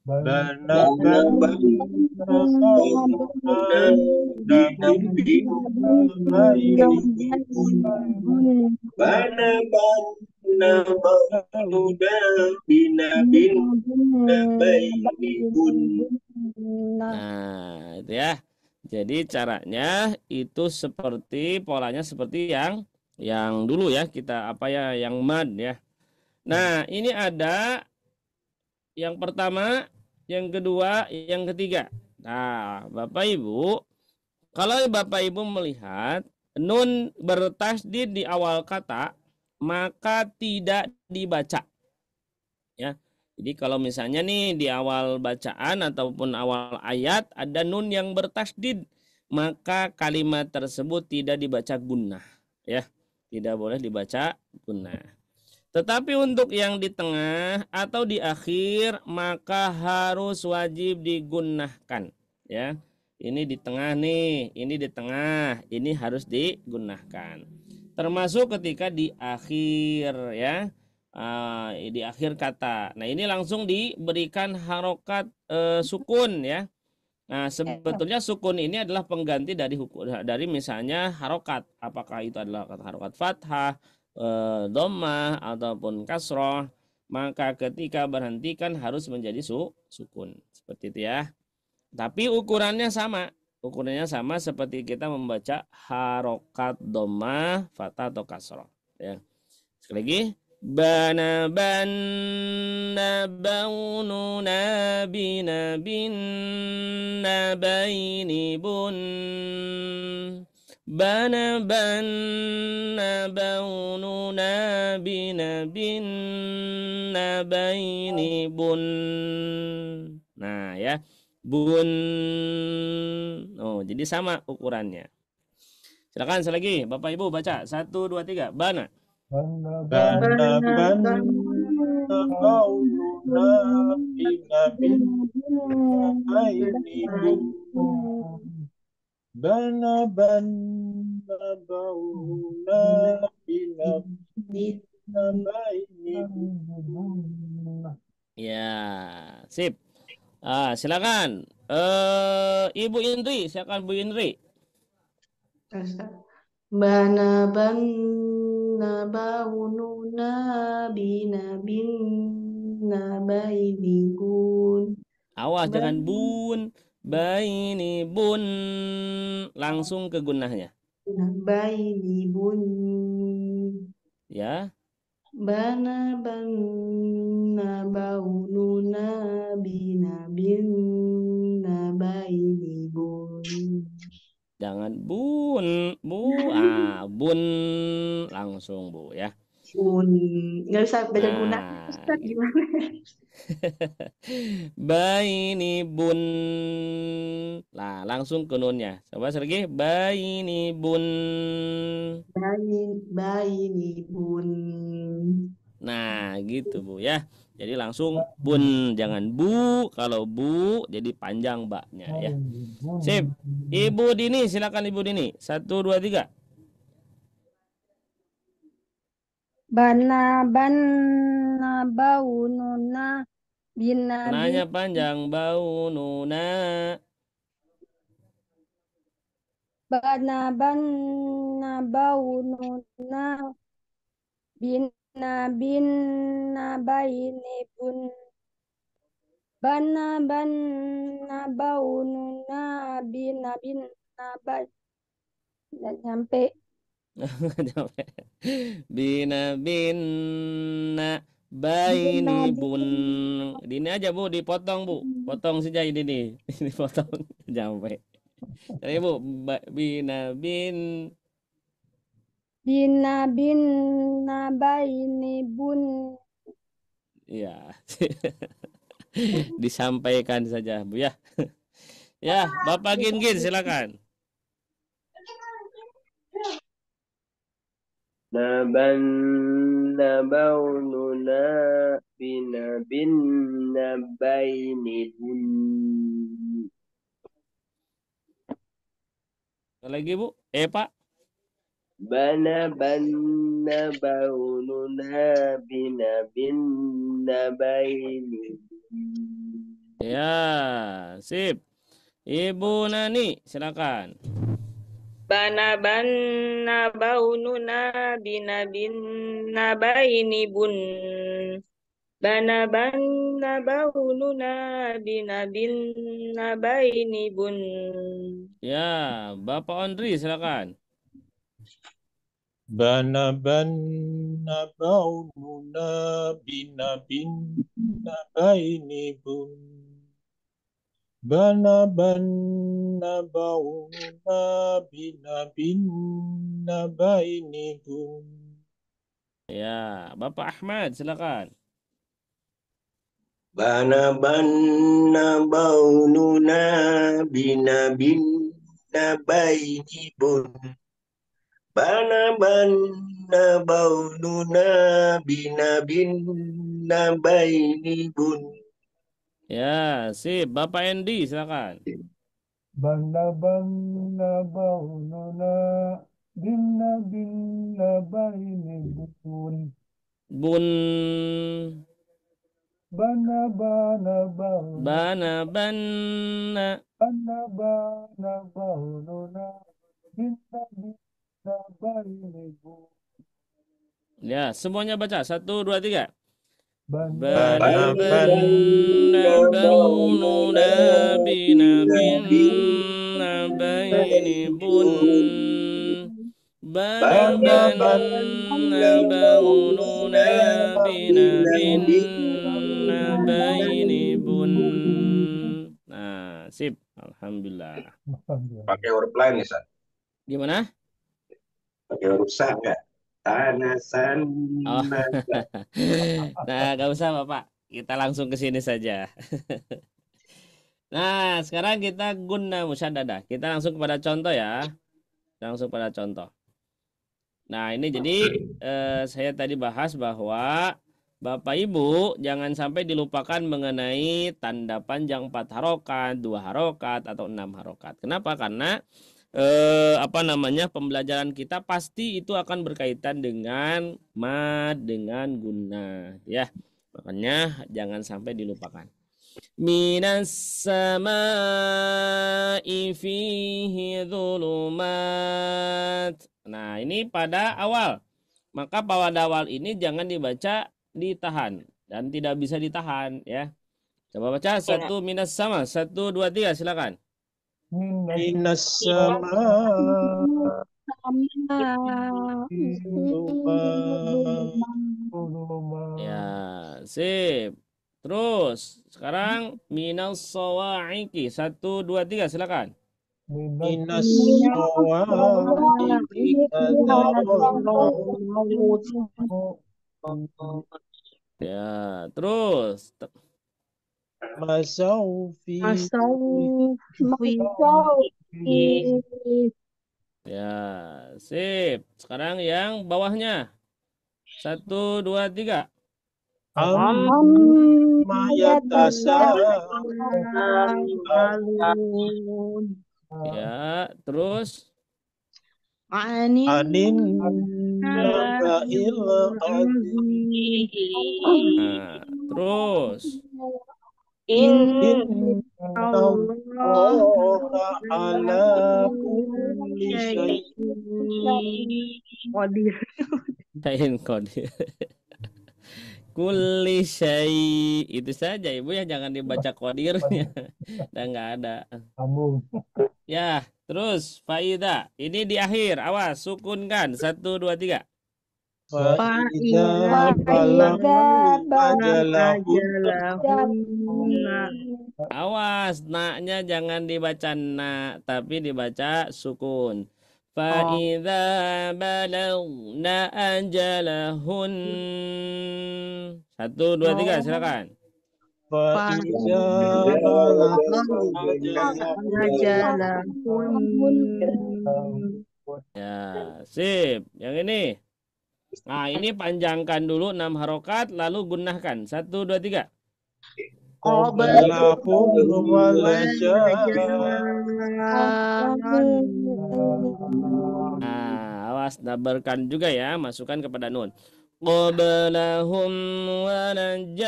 Bana Bana bauna binabin nabainibun. Bana mauna binabin nabainibun. Nah, itu ya. Jadi caranya itu seperti polanya seperti yang dulu ya kita apa ya yang mad ya. Nah, ini ada yang pertama, yang kedua, yang ketiga. Nah, Bapak Ibu, kalau Bapak Ibu melihat nun bertasdid di awal kata, maka tidak dibaca. Ya. Jadi kalau misalnya nih di awal bacaan ataupun awal ayat ada nun yang bertasdid, maka kalimat tersebut tidak dibaca gunnah. Ya, tidak boleh dibaca gunnah. Tetapi untuk yang di tengah atau di akhir maka harus wajib digunnahkan. Ya, ini di tengah nih, ini di tengah, ini harus digunnahkan. Termasuk ketika di akhir ya. Di akhir kata. Nah, ini langsung diberikan harokat sukun ya. Nah, sebetulnya sukun ini adalah pengganti dari misalnya harokat. Apakah itu adalah harokat fathah, dhammah ataupun kasroh. Maka ketika berhenti kan harus menjadi sukun. Seperti itu ya. Tapi ukurannya sama. Ukurannya sama seperti kita membaca harokat dhammah, fathah atau kasroh. Ya. Sekali lagi. Bana banna baununa binabin nabaini bun. Bana banna baununa binabin nabaini bun. Nah ya, bun. Oh, jadi sama ukurannya. Silakan sekali lagi Bapak Ibu baca 1, 2, 3. Bana. Bana baununa binabin nabainibun. Bana baununa binabin nabainibun. Ya, sip. Silakan. Ibu Indri, silakan Bu Indri. Bana banna baununa binabin nabainibun. Awas jangan bun. Bainibun. Langsung ke gunnahnya. Bainibun. Ya. Bana banna baununa binabin bainibun. Jangan bun, bun langsung bu ya. Bun. Nggak bisa baca guna. Nah, Ustaz, gitu. gimana? Bainibun. Lah, langsung ke nunnya. Coba lagi. Bainibun. Bainibun. Nah, gitu bu ya. Jadi langsung bun, jangan bu. Kalau bu, jadi panjang baknya ya. Sip. Ibu Dini, silakan Ibu Dini. 1, 2, 3. Bana banna baununa binabin. Nanya panjang bau nuna. Bana banna baununa binabin bainibun. Bana banna baununa binabin bain. Dan sampai Bina bina bainibun. Dini aja bu, dipotong bu. Potong saja ini. Dipotong. Sampai. Jadi bu, bina bin. binabin bainibun. Ya. Disampaikan saja bu ya. Ya, Bapak Gin silakan. Naban nabaununa binabin nabainibun. Lagi bu, Pak. Bana banna baununa binabin nabainibun. Ya, sip. Ibu Nani, silakan. Bana banna baununa binabin nabainibun. Bana banna baununa binabin nabainibun. Ya, Bapak Ondri, silakan. Bana banna baununa binabin bainibun. Bana banna baununa binabin bainibun. Ya, Bapak Ahmad, silakan. Bana banna baununa binabin bainibun. Bana banna baununa binabin bainibun. Ya, sip. Bapak Endi, silakan. Bana banna baununa binabin bainibun. Bun. Bana bana baununa. Bana. Bana bana baununa binabin bainibun. Ya, semuanya baca. 1, 2, 3. Bana Bana baununa binabin bainibun. Bana baununa binabin bainibun. Nah, sip. Alhamdulillah. Pakai huruf lain nih, San. Gimana? Pakai huruf sa enggak? Tanasan. Oh. Nah, gak usah Bapak. Kita langsung ke sini saja. Nah, sekarang kita guna musyaddadah. Kita langsung kepada contoh ya. Langsung pada contoh. Nah, ini jadi saya tadi bahas bahwa Bapak Ibu jangan sampai dilupakan mengenai tanda panjang 4 harokat, 2 harokat, atau 6 harokat. Kenapa? Karena pembelajaran kita pasti itu akan berkaitan dengan mad, dengan guna, ya. Makanya jangan sampai dilupakan. Minas samai fihi dhulumat. Nah, ini pada awal. Maka pada awal ini jangan dibaca ditahan dan tidak bisa ditahan, ya. Coba baca satu minas sama. 1, 2, 3 silakan. Minas sama Ya, sip. Terus sekarang minas sawaiki. 1, 2, 3 silakan. Minas sawaiki Ya, terus Masaufi ya, sip. Sekarang yang bawahnya. 1, 2, 3. Amma Ya, terus Anin naba'il azim nah, terus Innallaha ala kulli syai'in Sain qadir. Kulli syai itu saja Ibu ya, jangan dibaca qadirnya. Dan nggak ada. Ya, terus faida. Ini di akhir. Awas, sukunkan. 1, 2, 3. Fa'idha balagha Awas, naknya jangan dibaca nak, tapi dibaca sukun. Fa'idha balagna ajalahun. 1, 2, 3 silakan. Fa'idha balagha Ya, sip. Yang ini. Nah, ini panjangkan dulu 6 harokat, lalu gunnahkan. 1, 2, 3. qablahum Nah, awas dabarkan juga ya, masukkan kepada nun. Qablahum walajan.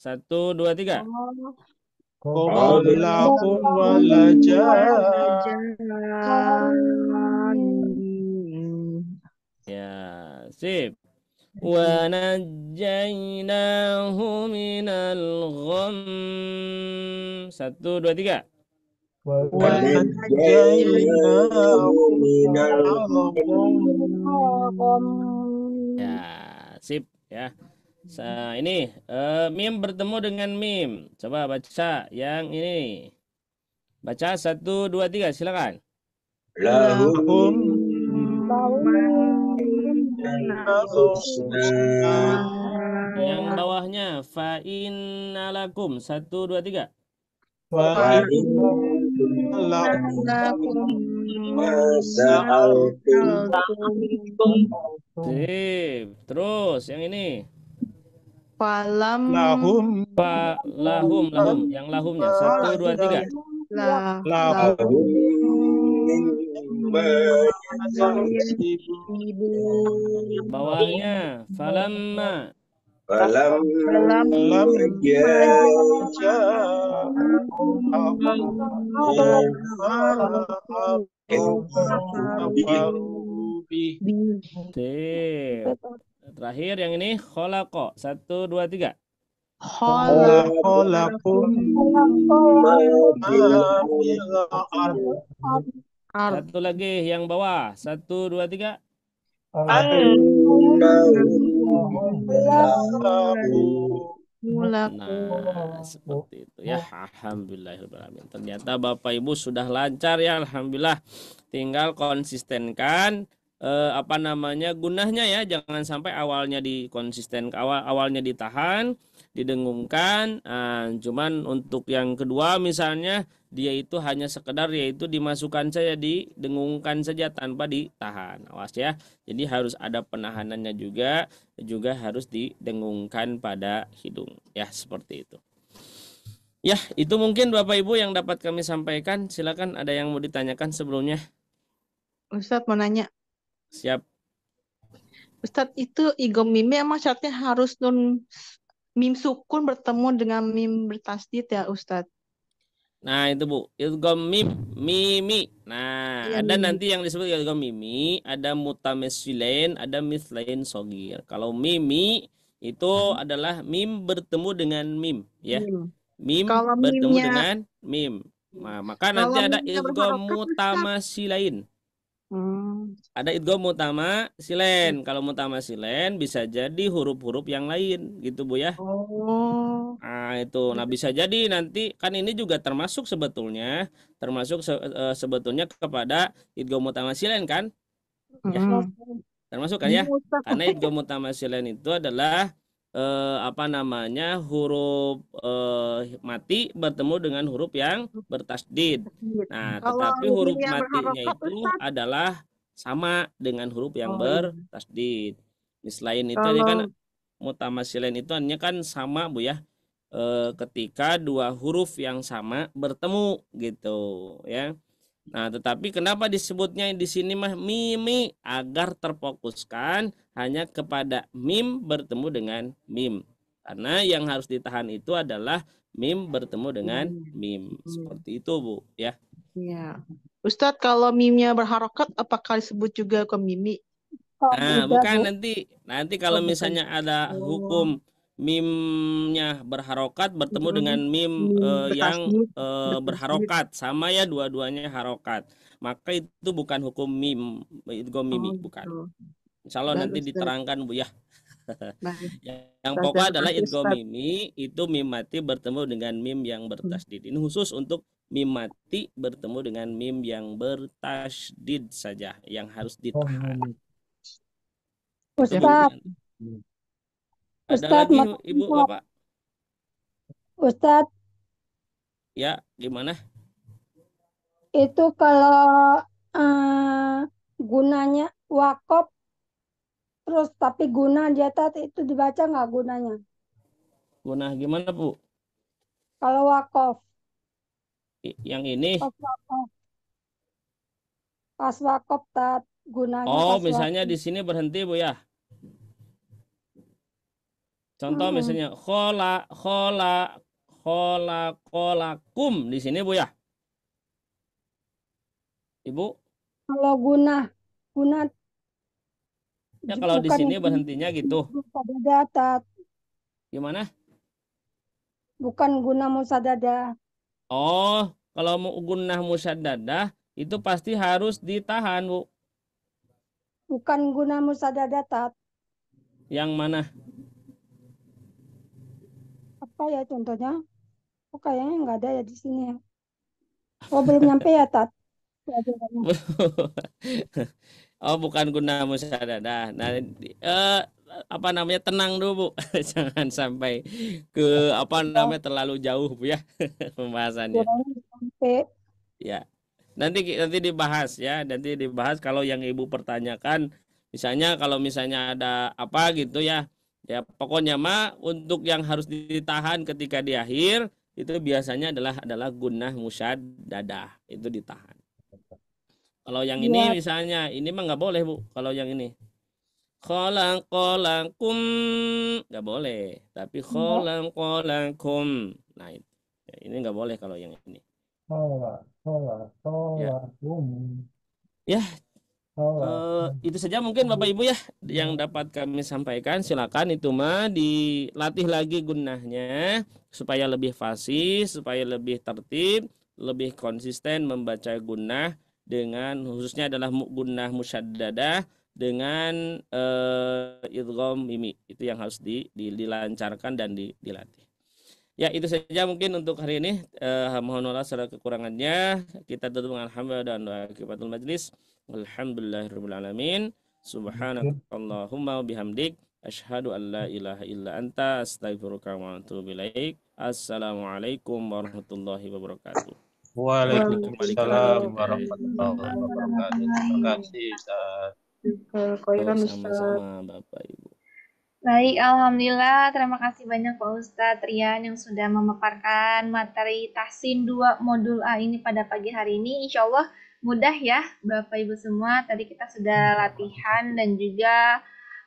1, 2, 3. qablahum walajan Ya, sip. Wa najjaynahu minal gham. 1, 2, 3. wa najjaynahu minal gham Ya, sip ya. Ini mim bertemu dengan mim. Coba baca yang ini. Baca 1, 2, 3 silakan. Lahum Yang bawahnya fa innalakum 1, 2, 3. Sip. Terus yang ini. lahum Lahum. Yang lahumnya 1, 2, 3. lahum Bawahnya falamma. Sip. Terakhir yang ini khalaqa 1, 2, 3. Satu lagi yang bawah 1, 2, 3. Nah, seperti itu ya. Alhamdulillahirrahmanirrahim. Ternyata Bapak Ibu sudah lancar ya, alhamdulillah. Tinggal konsistenkan gunahnya ya. Jangan sampai awalnya awalnya ditahan, didengungkan. Cuman untuk yang kedua misalnya dia itu hanya sekedar yaitu dimasukkan saja, didengungkan saja tanpa ditahan. Awas ya. Jadi harus ada penahanannya juga harus didengungkan pada hidung. Ya, seperti itu. Ya, itu mungkin Bapak Ibu yang dapat kami sampaikan. Silakan ada yang mau ditanyakan sebelumnya. Ustadz mau nanya. Siap. Ustadz, itu idgham mimnya emang syaratnya harus nun mim sukun bertemu dengan mim bertasdid ya Ustadz? Nah, itu Bu, idgham mim, mimi. Nah, Iya, ada Mimi. nanti yang disebut idgham mimi, ada mutamatsilain, ada mithlain shogir. Kalau mimi itu adalah mim bertemu dengan mim, ya. Mim. Mim Kalau bertemu mimnya dengan mim. Nah, maka nanti kalau ada mimnya idgham berharokat Ustaz. mutamatsilain. Hmm. Ada idgham mutamatsilain. Kalau mutamatsilain bisa jadi huruf-huruf yang lain, gitu Bu ya. Oh. Nah, itu. Nah, bisa jadi nanti kan ini juga termasuk sebetulnya sebetulnya kepada idgham mutamatsilain kan? Ya, Hmm. termasuk kan ya? Bingung, Ustaz. Karena idgham mutamatsilain itu adalah apa namanya? Huruf mati bertemu dengan huruf yang bertasdid. Nah, Kalau tetapi huruf mimnya matinya berharokat itu Ustaz. adalah sama dengan huruf yang Oh iya. bertasdid. Selain itu ini kan Kalau mutamatsilain itu artinya kan sama Bu ya. Ketika dua huruf yang sama bertemu gitu ya. Nah, tetapi kenapa disebutnya di sini mah mimi agar terfokuskan hanya kepada mim bertemu dengan mim. Karena yang harus ditahan itu adalah mim bertemu dengan mim. Seperti itu, Bu, ya. Iya. Ustadz, kalau mimnya berharokat, apakah disebut juga ke mimi? Oh, Nah, tidak, bukan Bu. nanti Oh, kalau bukan. misalnya ada Oh. hukum mimnya berharokat bertemu dengan mim yang Bertasdid. berharokat, sama ya dua-duanya harokat, maka itu bukan hukum mim idgham mimi, Oh, bukan. gitu. Insya Allah nanti Bagus, Ustaz. diterangkan Bu ya. Baik. Yang Ustaz, pokok terima adalah kasih, idgham Ustaz. mimi itu mim mati bertemu dengan mim yang bertasdid. Ini khusus untuk mim mati bertemu dengan mim yang bertasdid saja yang harus ditahan. Itu, Bu. Ustadz, Ada Ustadz, lagi mau Ibu tanya, Bapak? Ustadz, Ya, gimana? itu kalau gunanya wakaf, terus tapi guna di atas itu dibaca nggak gunanya? Gunah gimana Bu? Kalau wakaf, Yang ini? pas wakaf tat gunanya Oh, pas misalnya wakaf. di sini berhenti Bu ya. Contoh misalnya kolakum di sini Bu ya. Ibu? Kalau guna Ya kalau di bukan sini berhentinya gitu. musadada tat, Gimana? bukan guna musadada. Oh, kalau mau gunah musyaddadah itu pasti harus ditahan Bu. Bukan guna musadada tat. Yang mana? Apa ya contohnya? Oh, kayaknya nggak ada ya di sini ya. Oh, belum nyampe ya tat. Oh, bukan guna musyaddadah. Nah, apa namanya, tenang dulu Bu. Jangan sampai ke apa namanya terlalu jauh Bu ya pembahasannya. Sampai. Ya. Nanti dibahas ya. Nanti dibahas kalau yang Ibu pertanyakan, misalnya kalau misalnya ada apa gitu ya. Ya, pokoknya mah untuk yang harus ditahan ketika di akhir itu biasanya adalah gunnah musyaddadah, itu ditahan. Kalau yang ini misalnya, ini mah nggak boleh Bu. Kalau yang ini khalaqalakum nggak boleh, tapi khalaqalakum. Nah, ini nggak boleh kalau yang ini. Ya, itu saja mungkin Bapak Ibu ya yang dapat kami sampaikan. Silakan itu mah dilatih lagi gunnahnya supaya lebih fasih, supaya lebih tertib, lebih konsisten membaca gunnah, dengan khususnya adalah gunnah musyaddadah dengan idgham mimi. Itu yang harus dilancarkan dan dilatih. Ya, itu saja mungkin untuk hari ini. Mohon maaf segala kekurangannya. Kita tutup dengan alhamdulillah dan akibatul majlis. Alhamdulillahirabbil alamin. Subhanakallahumma wa bihamdik asyhadu an la ilaha illa anta astaghfiruka wa atubu ilaik. Assalamualaikum warahmatullahi wabarakatuh. Waalaikumsalam warahmatullahi wabarakatuh. Terima kasih Ustaz. Sama-sama Bapak Ibu. Baik, alhamdulillah. Terima kasih banyak Pak Ustadz Rian yang sudah memaparkan materi Tahsin 2 modul A ini pada pagi hari ini. Insya Allah mudah ya Bapak Ibu semua. Tadi kita sudah latihan dan juga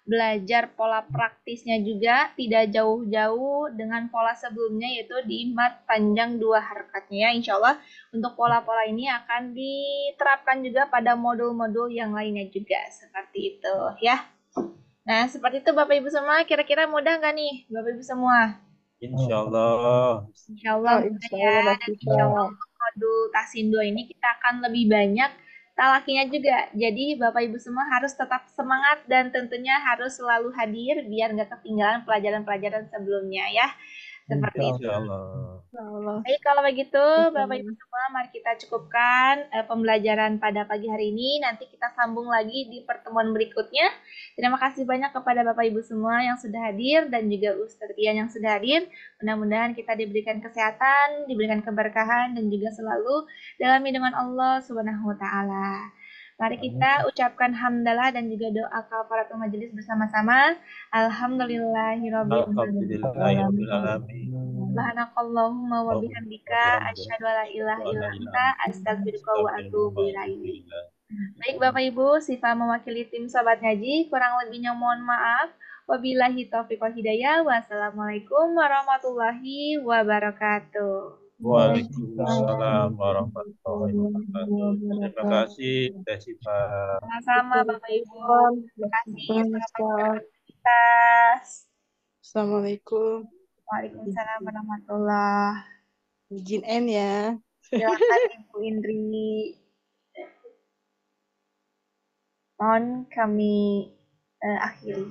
belajar pola praktisnya juga tidak jauh-jauh dengan pola sebelumnya, yaitu di mat panjang 2 harakatnya. Insya Allah untuk pola-pola ini akan diterapkan juga pada modul-modul yang lainnya juga seperti itu ya. Nah seperti itu Bapak Ibu semua, kira-kira mudah nggak nih Bapak Ibu semua? Insya Allah. Insya Allah mudah Insya ya. Allah Dan insya Allah untuk modul Tasin 2 ini kita akan lebih banyak talakinya juga. Jadi Bapak Ibu semua harus tetap semangat dan tentunya harus selalu hadir biar nggak ketinggalan pelajaran-pelajaran sebelumnya ya. Seperti itu. Insya Allah. Baik, kalau begitu Bapak Ibu semua, mari kita cukupkan pembelajaran pada pagi hari ini. Nanti kita sambung lagi di pertemuan berikutnya. Terima kasih banyak kepada Bapak Ibu semua yang sudah hadir dan juga Ustadz Rian yang sudah hadir. Mudah-mudahan kita diberikan kesehatan, diberikan keberkahan dan juga selalu dalam lindungan Allah Subhanahu wa taala. Mari kita ucapkan hamdalah dan juga doa kafaratul majelis bersama-sama. Alhamdulillahirabbil Alhamdulillahirobbilalamin. Subhanakallahumma wa bihamdika asyhadu an la ilaha illa anta astaghfiruka wa atubu ilaik. Baik Bapak Ibu, Sifa mewakili tim Sobat Ngaji, kurang lebihnya mohon maaf. Wabillahi taufiq wal hidayah. Wassalamualaikum warahmatullahi wabarakatuh. Waalaikumsalam warahmatullahi wabarakatuh. Terima kasih Teh Sipa. Sama-sama Bapak Ibu. Terima kasih. Selamat beraktivitas. Assalamualaikum. Waalaikumsalam warahmatullahi. Izin N ya. Silakan Ibu Indri. Mohon kami akhiri.